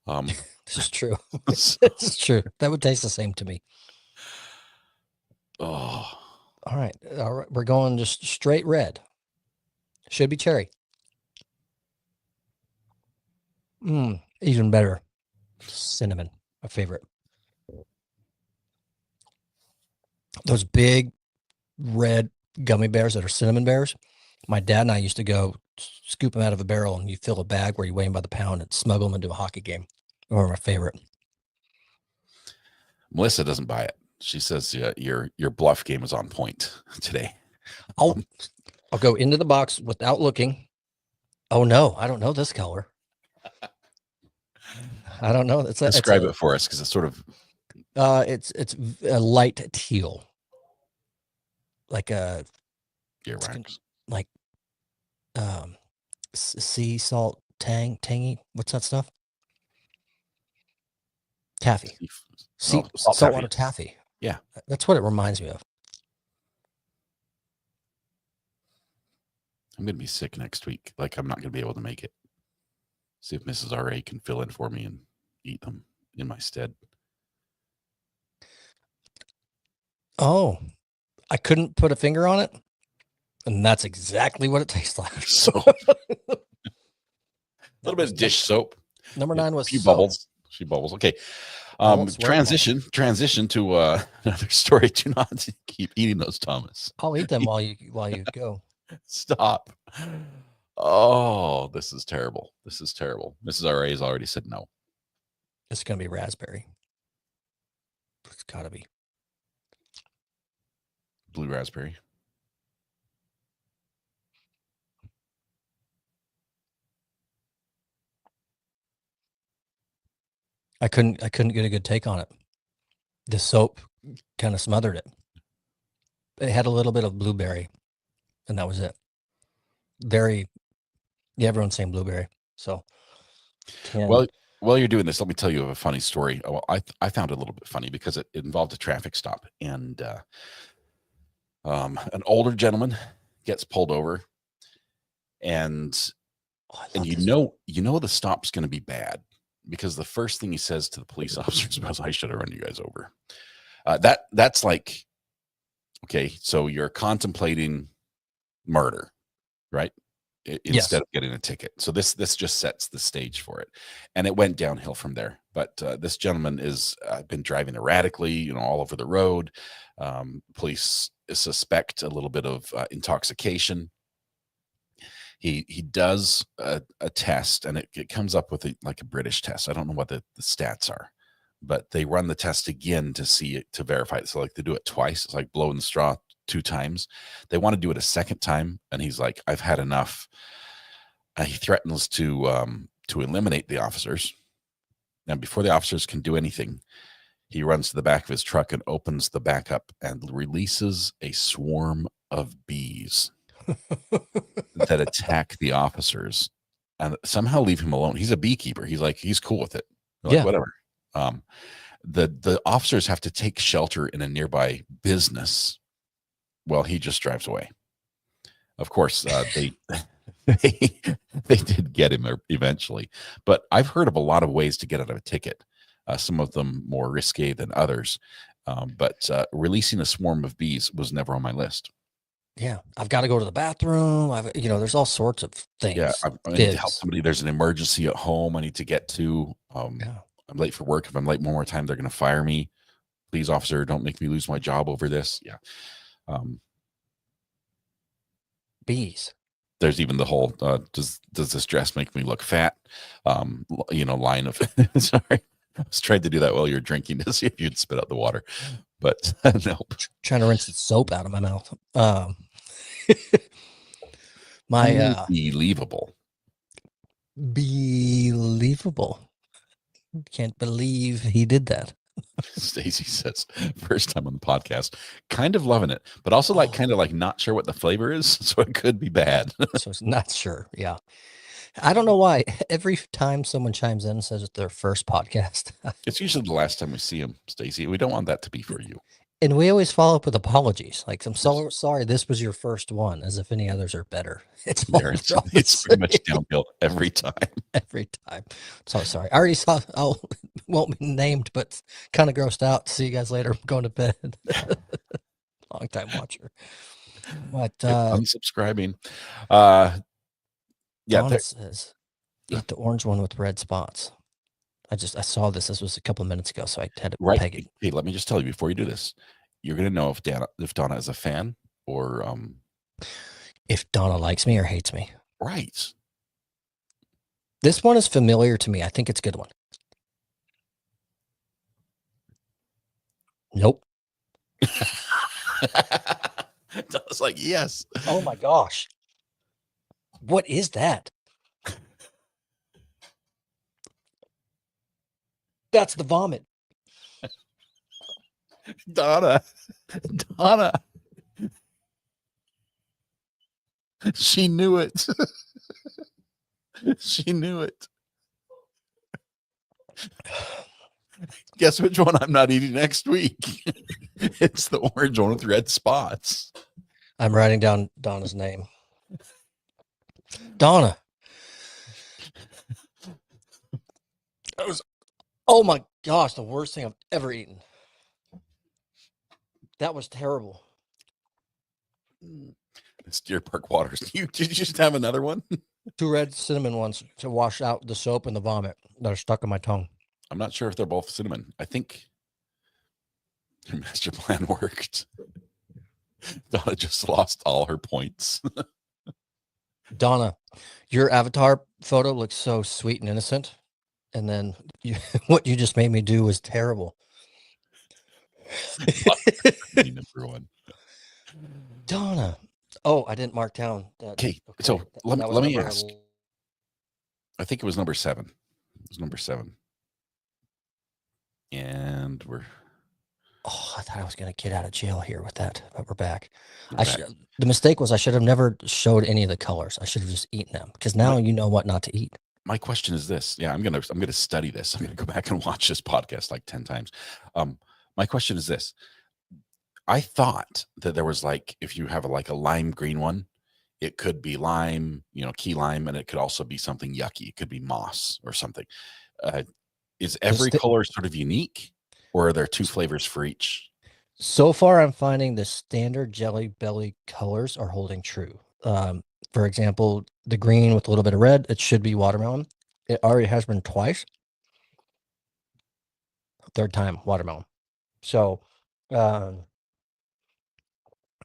This is true. This is true. That would taste the same to me. Oh. All right. We're going just straight red. Should be cherry. Even better. Cinnamon, my favorite. Those big red gummy bears that are cinnamon bears. My dad and I used to go scoop them out of a barrel, and you fill a bag where you weigh them by the pound and smuggle them into a hockey game. They were my favorite. Melissa doesn't buy it. She says your bluff game is on point today. I'll go into the box without looking. Oh no, I don't know this color. I don't know. Describe it for us because it's sort of. It's a light teal, like a. Earwax. Like, sea salt tangy. What's that stuff? Taffy. Saltwater taffy. Yeah, that's what it reminds me of. I'm gonna be sick next week. Like I'm not gonna be able to make it. See if Mrs. R.A. can fill in for me and eat them in my stead. Oh, I couldn't put a finger on it, and that's exactly what it tastes like. So, a little bit of dish soap. Number 9 was she bubbles. She bubbles. Okay. Transition to another story. Do not keep eating those, Thomas. I'll eat them while you go. Stop. Oh, this is terrible. This is terrible. Mrs. R.A. has already said no. It's gonna be raspberry. It's gotta be blue raspberry. I couldn't get a good take on it. The soap kind of smothered it. It had a little bit of blueberry, and that was it. Everyone's saying blueberry. So, 10. Well, while you're doing this, let me tell you a funny story. Well, I found it a little bit funny because it involved a traffic stop, and an older gentleman gets pulled over, and you know the stop's going to be bad because the first thing he says to the police officers was, "I should have run you guys over." That's like, okay, so you're contemplating murder, right? instead Yes. of getting a ticket. So this just sets the stage for it, and it went downhill from there. But this gentleman is been driving erratically, all over the road. Police suspect a little bit of intoxication. He does a test, and it comes up with like a British test. I don't know what the stats are, but they run the test again to see it, to verify it. So like they do it twice. It's like blowing the straw 2 times. They want to do it a second time, and he's like, "I've had enough." He threatens to eliminate the officers. And before the officers can do anything, he runs to the back of his truck and opens the back up and releases a swarm of bees that attack the officers and somehow leave him alone. He's a beekeeper. He's cool with it. They're like, Yeah. whatever. The officers have to take shelter in a nearby business while he just drives away. Of course, they they did get him eventually, but I've heard of a lot of ways to get out of a ticket. Some of them more risque than others, but releasing a swarm of bees was never on my list. Yeah. I've got to go to the bathroom. There's all sorts of things. Yeah, I need to help somebody. There's an emergency at home I need to get to. Yeah. I'm late for work. If I'm late one more time, they're going to fire me. Please, officer, don't make me lose my job over this. Yeah. Bees. There's even the whole does this dress make me look fat? Line of sorry. I was trying to do that while you're drinking to see if you'd spit out the water, but nope. Trying to rinse the soap out of my mouth. Unbelievable. Believable. Can't believe he did that. Stacy says, first time on the podcast, kind of loving it, but also kind of not sure what the flavor is, so it could be bad. So it's not sure. Yeah. I don't know why. Every time someone chimes in and says it's their first podcast, It's usually the last time we see him, Stacy. We don't want that to be for you. and we always follow up with apologies. Like, I'm so sorry this was your first one, as if any others are better. It's pretty much downhill every time. Every time. So sorry. I already saw. Oh, won't be named, but kind of grossed out. See you guys later. I'm going to bed. Long time watcher. But unsubscribing. Donna says, eat the orange one with red spots. I saw this. This was a couple of minutes ago, so I had to peg it. Hey, let me just tell you before you do this, you're gonna know if Donna is a fan or if Donna likes me or hates me. Right. This one is familiar to me. I think it's a good one. Nope. Donna's like, yes. Oh my gosh. What is that? That's the vomit. Donna. She knew it. She knew it. Guess which one I'm not eating next week? It's the orange one with red spots. I'm writing down Donna's name. Donna. That was, oh my gosh, the worst thing I've ever eaten. That was terrible. It's Deer Park Waters. Did you just have another one? 2 red cinnamon ones to wash out the soap and the vomit that are stuck in my tongue. I'm not sure if they're both cinnamon. I think your master plan worked. Donna just lost all her points. Donna, your avatar photo looks so sweet and innocent. And then what you just made me do was terrible. Number one. Donna. Oh, I didn't mark down that. Okay, so let me ask. I think it was number 7. It was number 7. And we're... Oh, I thought I was going to get out of jail here with that, but we're back. The mistake was I should have never showed any of the colors. I should have just eaten them, because now you know what not to eat. My question is this. Yeah, I'm gonna study this. I'm gonna go back and watch this podcast like 10 times. My question is this. I thought that there was if you have a lime green one, it could be lime, key lime, and it could also be something yucky. It could be moss or something. Is every color sort of unique, or are there 2 flavors for each? So far, I'm finding the standard Jelly Belly colors are holding true. For example, the green with a little bit of red, it should be watermelon. It already has been twice. Third time watermelon. So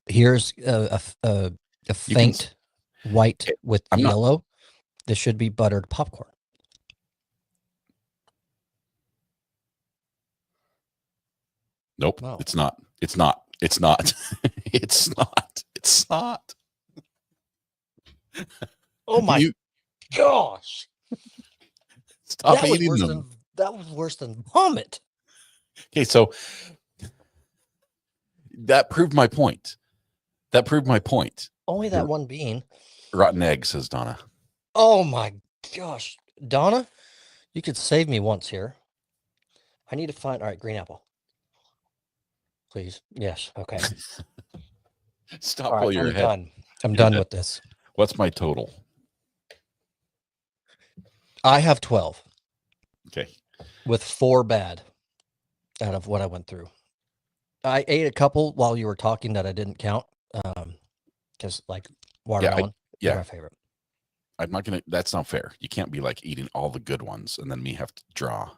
here's a You can. faint white Okay, with I'm not. yellow. This should be buttered popcorn. Nope, Wow. it's not. It's not. It's not. It's not. It's not. Oh my You gosh. stop eating them. That was worse than vomit. Okay, so that proved my point. That proved my point. Only that one bean. Rotten egg, says Donna. Oh my gosh. Donna, you could save me once here. I need to find, all right, green apple. Please. Yes. Okay. Stop All while right. you're I'm ahead. done. I'm done with this. What's my total? I have 12 Okay. with 4 bad out of what I went through. I ate a couple while you were talking that I didn't count. Because like watermelon, they're my favorite. I'm not gonna. That's not fair. You can't be like eating all the good ones and then me have to draw.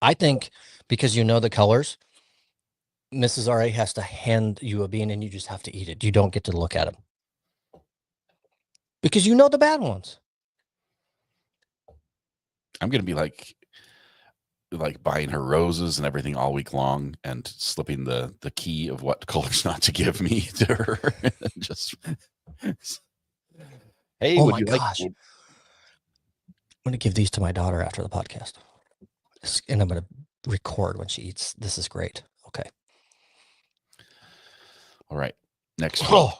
I think because you know the colors, Mrs. RA has to hand you a bean and you just have to eat it. You don't get to look at them because you know the bad ones. I'm gonna be like buying her roses and everything all week long and slipping the key of what colors not to give me to her. Just hey, Oh would my you gosh. I'm going to give these to my daughter after the podcast. And I'm going to record when she eats. This is great. Okay. All right. Next week. Oh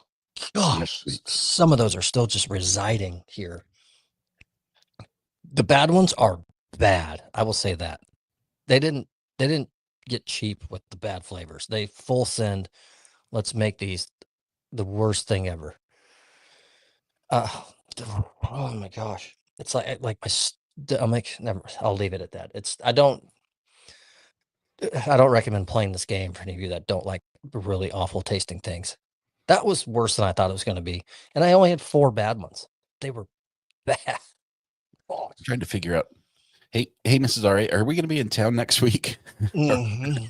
gosh. Some of those are still just residing here. The bad ones are bad. I will say that. They didn't get cheap with the bad flavors. They full send. Let's make these the worst thing ever. Oh my gosh. It's like I'm like, never, I'll leave it at that. I don't recommend playing this game for any of you that don't like really awful tasting things. That was worse than I thought it was going to be. And I only had 4 bad ones. They were bad. I'm trying to figure out. Hey, Mrs. R.A., are we going to be in town next week? Mm-hmm.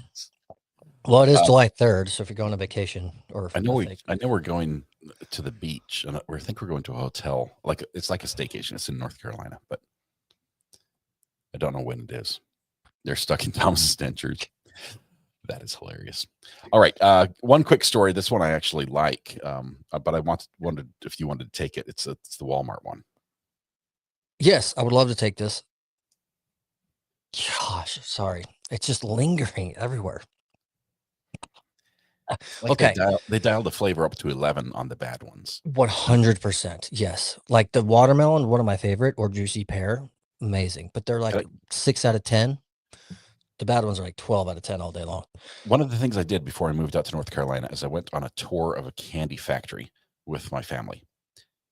Well, it is July 3rd, so if you're going on vacation, or I know we're going to the beach, and I think we're going to a hotel. Like it's like a staycation. It's in North Carolina, but I don't know when it is. They're stuck in Thomas Dentures. That is hilarious. All right, one quick story. This one I actually like, but I wondered if you wanted to take it. It's the Walmart one. Yes, I would love to take this. Gosh, sorry. It's just lingering everywhere. Like okay. They dialed the flavor up to 11 on the bad ones. 100%. Yes. Like the watermelon, one of my favorite, or juicy pear, amazing. But they're like 6 out of 10. The bad ones are like 12 out of 10 all day long. One of the things I did before I moved out to North Carolina is I went on a tour of a candy factory with my family.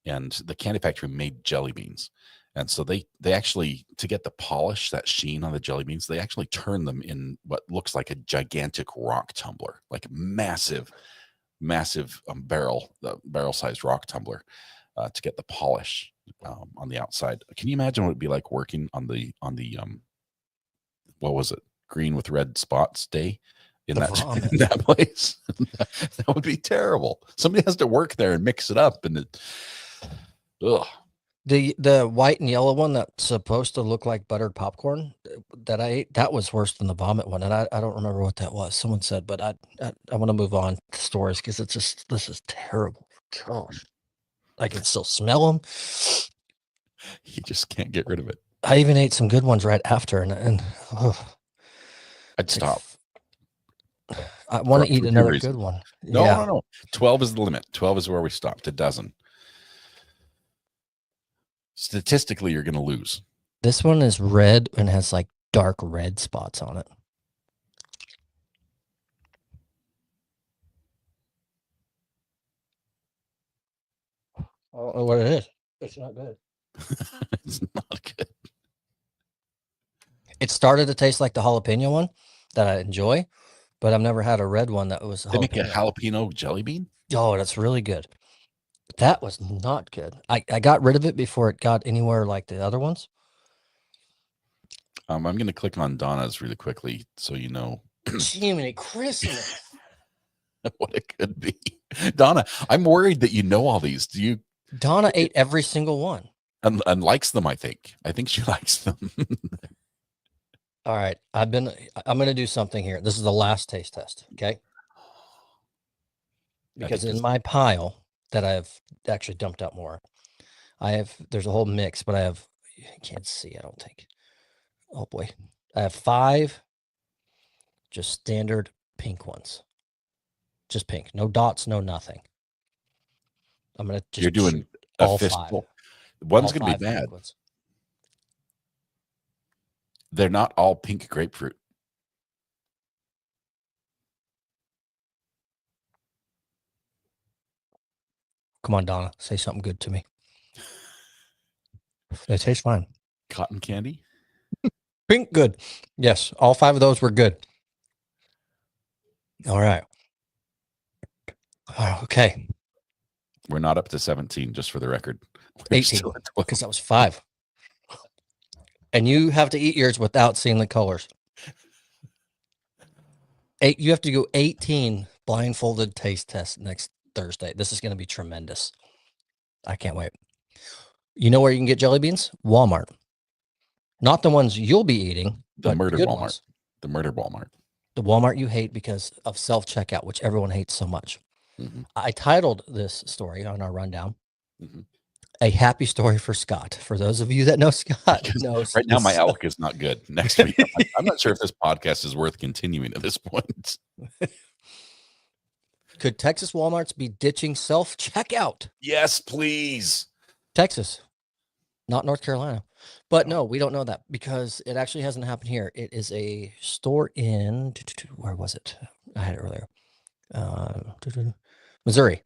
And the candy factory made jelly beans. And so they actually, to get the polish, that sheen on the jelly beans, they actually turn them in what looks like a gigantic rock tumbler, like massive barrel-sized rock tumbler to get the polish on the outside. Can you imagine what it'd be like working on the what was it, green with red spots day in that place? That would be terrible. Somebody has to work there and mix it up, and ugh. The white and yellow one that's supposed to look like buttered popcorn that I ate, that was worse than the vomit one. And I don't remember what that was. Someone said, but I want to move on to stories because this is terrible. Gosh. I can still smell them. You just can't get rid of it. I even ate some good ones right after, and I'd stop. I want to eat another good one. No. 12 is the limit. 12 is where we stopped. A dozen. Statistically, you're going to lose. This one is red and has like dark red spots on it. I don't know what it is. It's not good. It's not good. It started to taste like the jalapeno one that I enjoy, but I've never had a red one that was jalapeno. They make a jalapeno jelly bean? Oh, that's really good. That was not good. I got rid of it before it got anywhere like the other ones. I'm going to click on Donna's really quickly so you know Jiminy Christmas. what it could be. Donna, I'm worried that you know all these. Do you? Donna ate every single one. And likes them, I think. I think she likes them. All right. I'm going to do something here. This is the last taste test. Okay. Because in my pile that I've actually dumped out more, there's a whole mix, but you can't see, I don't think. Oh boy. I have 5 just standard pink ones. Just pink. No dots, no nothing. I'm going to just You're doing shoot a all 5. fistful. One's All going to be 5 bad. pink ones. They're not all pink grapefruit. Come on, Donna. Say something good to me. They taste fine. Cotton candy? Pink, good. Yes, all 5 of those were good. All right. Okay. We're not up to 17, just for the record. We're 18, because that was 5. And you have to eat yours without seeing the colors. You have to go 18 blindfolded taste tests next Thursday. This is going to be tremendous. I can't wait. You know where you can get jelly beans? Walmart. Not the ones you'll be eating, the but murder good Walmart. ones. The murder Walmart. The Walmart you hate because of self-checkout, which everyone hates so much. Mm-hmm. I titled this story on our rundown, A Happy Story for Scott. For those of you that know Scott knows. Right now, my outlook is not good. Next week, I'm not sure if this podcast is worth continuing at this point. Could Texas Walmarts be ditching self-checkout? Yes, please. Texas, not North Carolina. But no, we don't know that because it actually hasn't happened here. It is a store in, where was it? I had it earlier. Missouri.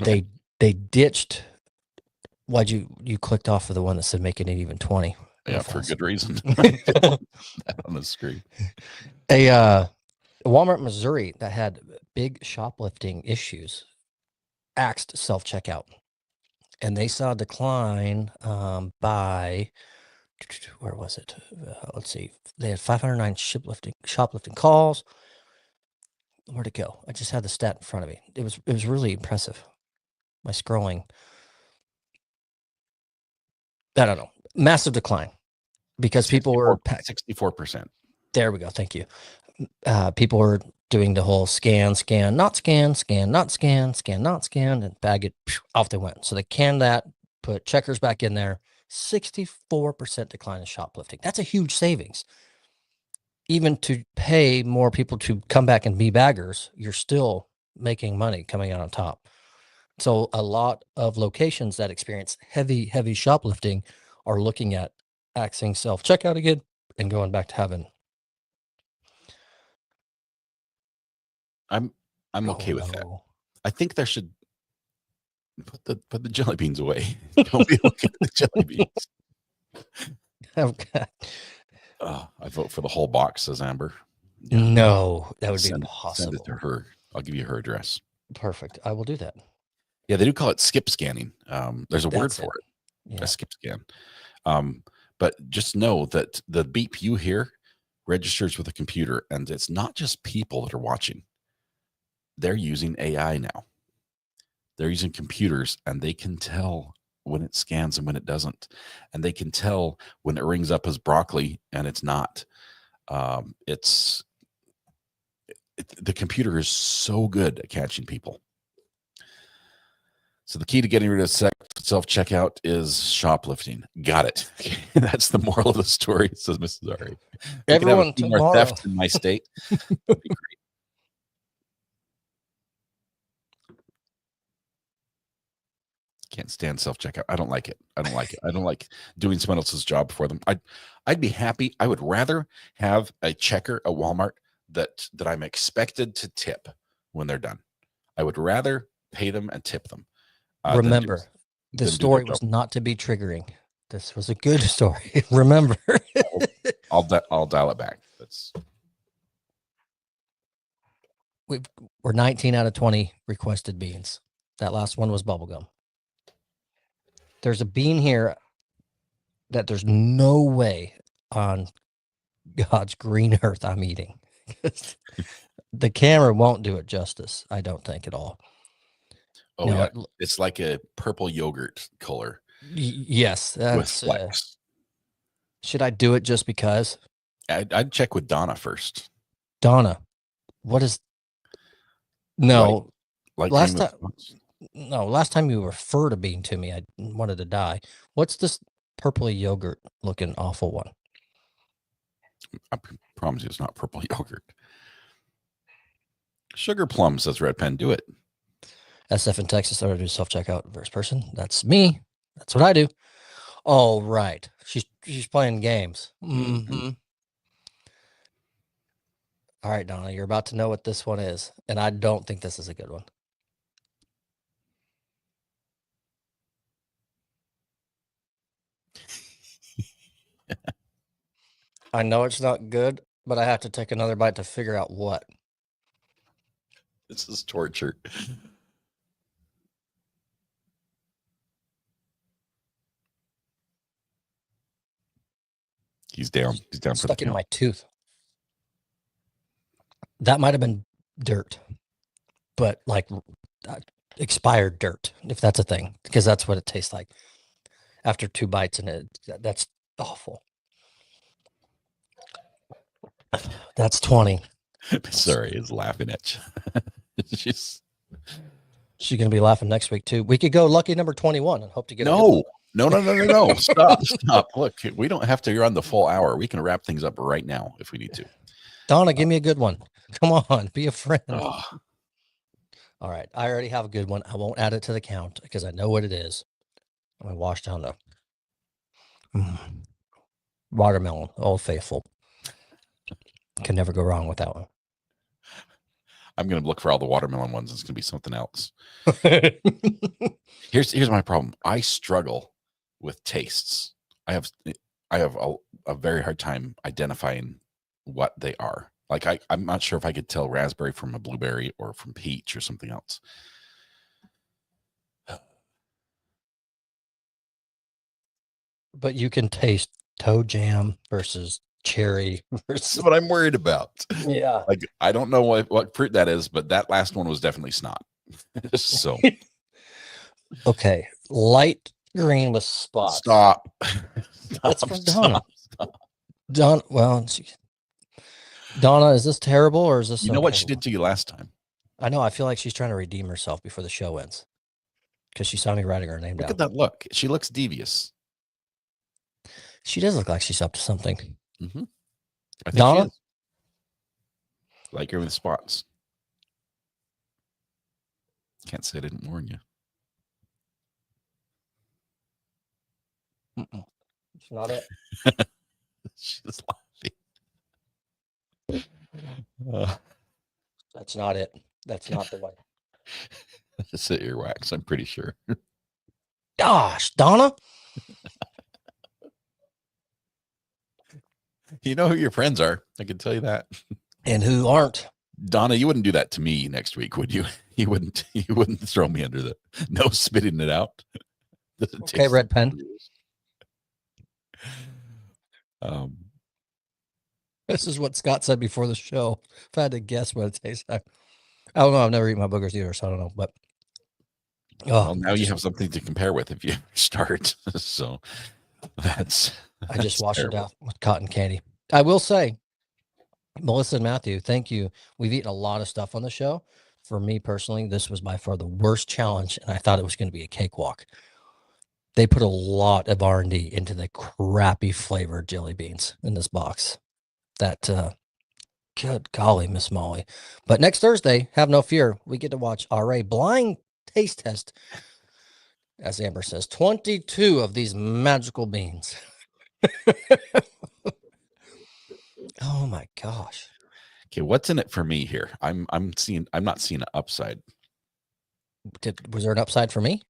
Okay. They ditched. Why'd you clicked off of the one that said making it even 20? Yeah, for good reason. On the screen. A Walmart, Missouri that had big shoplifting issues axed self-checkout. And they saw a decline by, where was it? Let's see. They had 509 shoplifting calls. Where'd it go? I just had the stat in front of me. It was really impressive. My scrolling. I don't know. Massive decline because people were 64%. There we go. Thank you. People were doing the whole scan, not scan, scan, not scan, scan, not scan, and bag it, off they went. So they canned that, put checkers back in there. 64% decline in shoplifting. That's a huge savings. Even to pay more people to come back and be baggers, you're still making money coming out on top. So a lot of locations that experience heavy shoplifting are looking at axing self-checkout again and going back to having. I'm okay with that. I think there should put the jelly beans away. Don't be looking at the jelly beans. Okay. I vote for the whole box, says Amber. Yeah. No, that would be impossible. Send it to her. I'll give you her address. Perfect. I will do that. Yeah, they do call it skip scanning. There's a word for it. Yeah. A skip scan. But just know that the beep you hear registers with a computer, and it's not just people that are watching. They're using AI now. They're using computers, and they can tell when it scans and when it doesn't. And they can tell when it rings up as broccoli and it's not. The computer is so good at catching people. So the key to getting rid of self-checkout is shoplifting. Got it. That's the moral of the story, says Mrs. Ari. Everyone tomorrow. More theft in my state. Can't stand self-checkout. I don't like it. I don't like doing someone else's job for them. I'd be happy. I would rather have a checker at Walmart that I'm expected to tip when they're done. I would rather pay them and tip them. Remember, the story was not to be triggering. This was a good story. Remember. I'll dial it back. We're 19 out of 20 requested beans. That last one was bubblegum. There's a bean here that there's no way on God's green earth I'm eating. The camera won't do it justice, I don't think at all. Oh No, yeah, it's like a purple yogurt color. Yes, with that's. flecks. Should I do it just because? I'd check with Donna first. Donna, what is? No, Light last green with time. spots. No, last time you referred a bean to me, I wanted to die. What's this purpley yogurt looking awful one? I promise you, it's not purple yogurt. Sugar plum, says Red Pen. Do it. SF in Texas, I do self checkout first person. That's me. That's what I do. Oh, right. She's playing games. Mm-hmm. All right, Donna, you're about to know what this one is, and I don't think this is a good one. I know it's not good, but I have to take another bite to figure out what. This is torture. He's down. He's down for the Stuck in count. my tooth. That might have been dirt, but like expired dirt, if that's a thing, because that's what it tastes like after 2 bites, and that's awful. That's 20. Sorry, he's laughing at you. She's gonna be laughing next week too. We could go lucky number 21 and hope to get no. Stop. Look, we don't have to run the full hour. We can wrap things up right now if we need to. Donna, give me a good one. Come on, be a friend. Oh. All right, I already have a good one. I won't add it to the count because I know what it is. I'm gonna wash down the watermelon, Old Faithful. Can never go wrong with that one. I'm going to look for all the watermelon ones. It's going to be something else. Here's my problem. I struggle with tastes. I have a very hard time identifying what they are. Like I'm not sure if I could tell raspberry from a blueberry or from peach or something else. But you can taste toe jam versus cherry versus. That's what I'm worried about. Yeah. Like I don't know what fruit that is, but that last one was definitely snot. So okay, light green with spots. Stop. That's from Donna. Donna, well, Donna, is this terrible or is this? You know what she did to you last time? I know. I feel like she's trying to redeem herself before the show ends because she saw me writing her name down. Look at that look. She looks devious. She does look like she's up to something. Mm-hmm. I think Donna? she is. Like her with spots. Can't say I didn't warn you. It's not it. She's laughing. That's not it. That's not the one. It's the earwax, I'm pretty sure. Gosh, Donna. You know who your friends are. I can tell you that. And who aren't. Donna, you wouldn't do that to me next week, would you? You wouldn't throw me under the no spitting it out. Okay, Red Pen. This is what Scott said before the show. If I had to guess what it tastes like. I don't know. I've never eaten my boogers either, so I don't know. But well, now you have something to compare with if you start. So I just washed it out with cotton candy. I will say, Melissa and Matthew, thank you. We've eaten a lot of stuff on the show. For me personally, this was by far the worst challenge, and I thought it was going to be a cakewalk. They put a lot of R&D into the crappy flavored jelly beans in this box. That, good golly, Miss Molly. But next Thursday, have no fear. We get to watch RA blind taste test, as Amber says, 22 of these magical beans. Oh my gosh. Okay, what's in it for me here? I'm not seeing an upside. Was there an upside for me?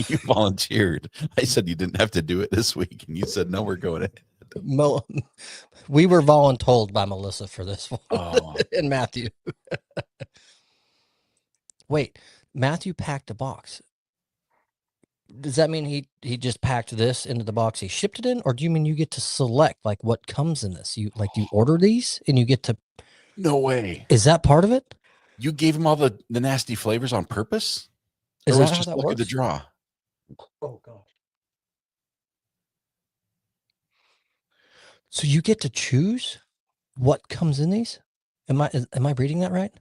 You volunteered. I said you didn't have to do it this week, and you said no, we're going ahead. We were voluntold by Melissa for this one. Oh. And Matthew. Wait, Matthew packed a box. Does that mean he just packed this into the box he shipped it in, or do you mean you get to select like what comes in this? You order these and you get to? No way. Is that part of it? You gave him all the nasty flavors on purpose? Is Or that was how just that lucky works? to draw? Oh gosh. So you get to choose what comes in these? Am I reading that right?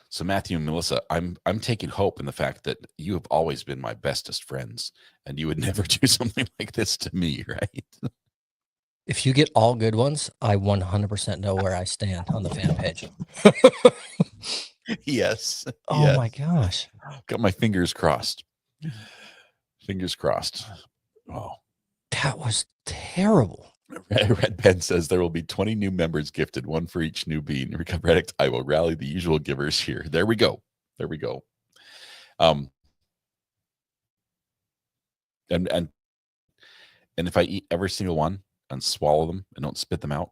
So Matthew and Melissa, I'm taking hope in the fact that you have always been my bestest friends, and you would never do something like this to me, right? If you get all good ones, I 100% know where I stand on the fan page. Yes. Oh my Yes. gosh. Got my fingers crossed. Fingers crossed. Oh. That was terrible. Red Pen says there will be 20 new members gifted, one for each new bean. Reddick, I will rally the usual givers here. There we go. There we go. And if I eat every single one and swallow them and don't spit them out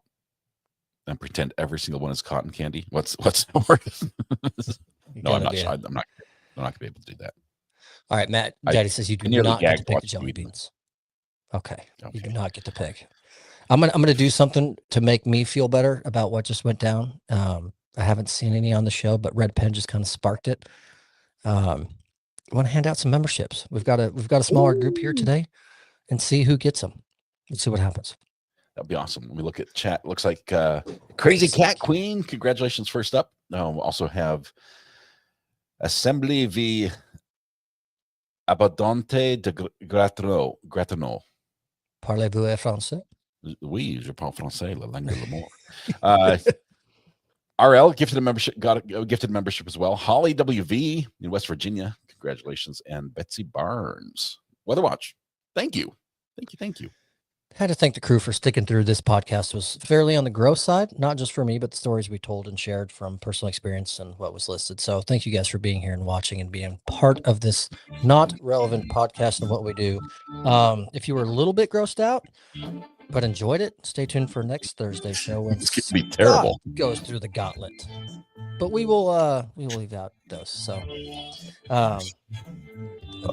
and pretend every single one is cotton candy, what's the worth? No, I'm not. I'm not gonna be able to do that. All right, Matt. Daddy says you do not get to pick the jelly beans. Okay, you do not get to pick. I'm gonna do something to make me feel better about what just went down. I haven't seen any on the show, but Red Pen just kind of sparked it. I want to hand out some memberships. We've got a smaller group here today, and see who gets them. Let's see what happens. That'd be awesome. Let me look at chat. Looks like Crazy Cat Queen. Congratulations, first up. We'll also have Assembly V Abondante de Gratino. Parlez-vous français? Oui, je parle français, la langue de l'amour. RL gifted a membership, got a gifted membership as well. Holly WV in West Virginia, congratulations, and Betsy Barnes. Weather Watch, thank you. I had to thank the crew for sticking through. This podcast was fairly on the gross side, not just for me, but the stories we told and shared from personal experience and what was listed. So thank you guys for being here and watching and being part of this not relevant podcast and what we do. If you were a little bit grossed out, but enjoyed it, stay tuned for next Thursday's show when It's gonna be terrible. Goes through the gauntlet. But we will leave out those. So the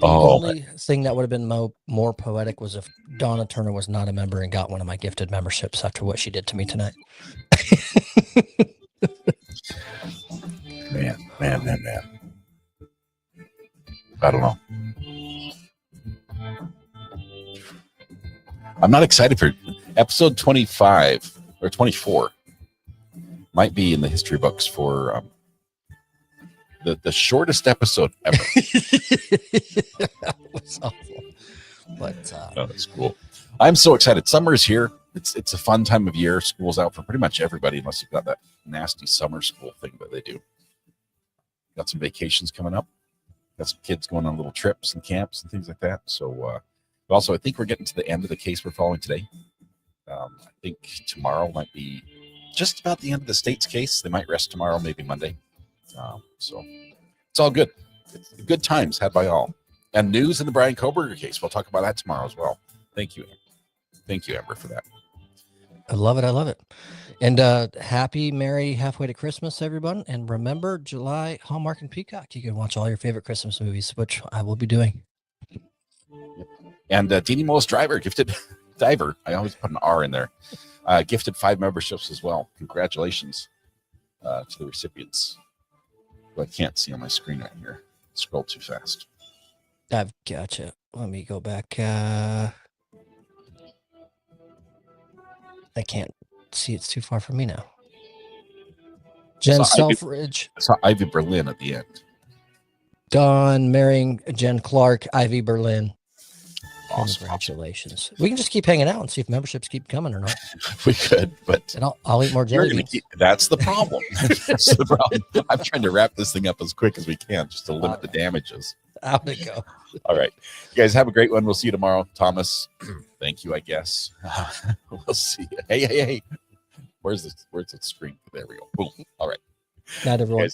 only thing that would have been more poetic was if Donna Turner was not a member and got one of my gifted memberships after what she did to me tonight. Man. I don't know. I'm not excited for episode 25 or 24. Might be in the history books for the shortest episode ever. That was awful. But that's cool. I'm so excited. Summer is here. It's a fun time of year. School's out for pretty much everybody, unless you've got that nasty summer school thing that they do. Got some vacations coming up. Got some kids going on little trips and camps and things like that. So also, I think we're getting to the end of the case we're following today. I think tomorrow might be just about the end of the state's case. They might rest tomorrow, maybe Monday. So it's all good. It's good times had by all. And news in the Brian Koberger case. We'll talk about that tomorrow as well. Thank you, Amber, for that. I love it. And happy, merry halfway to Christmas, everyone. And remember, July, Hallmark and Peacock. You can watch all your favorite Christmas movies, which I will be doing. Yep. And Deanie Mo's Diver gifted Diver. I always put an R in there. Gifted 5 memberships as well. Congratulations to the recipients, who I can't see on my screen right here. Scroll too fast. I've gotcha. Let me go back. I can't see. It's too far from me now. Jen Selfridge. I saw Ivy Berlin at the end. Dawn marrying Jen Clark, Ivy Berlin. Awesome. Congratulations. We can just keep hanging out and see if memberships keep coming or not. We could, but and I'll eat more jelly beans. That's the problem. That's the problem. I'm trying to wrap this thing up as quick as we can just to limit the damages. Out it go. All right. You guys have a great one. We'll see you tomorrow. Thomas, thank you, I guess. We'll see you. Hey. Where's the screen? There we go. Boom. All right. Night, everyone.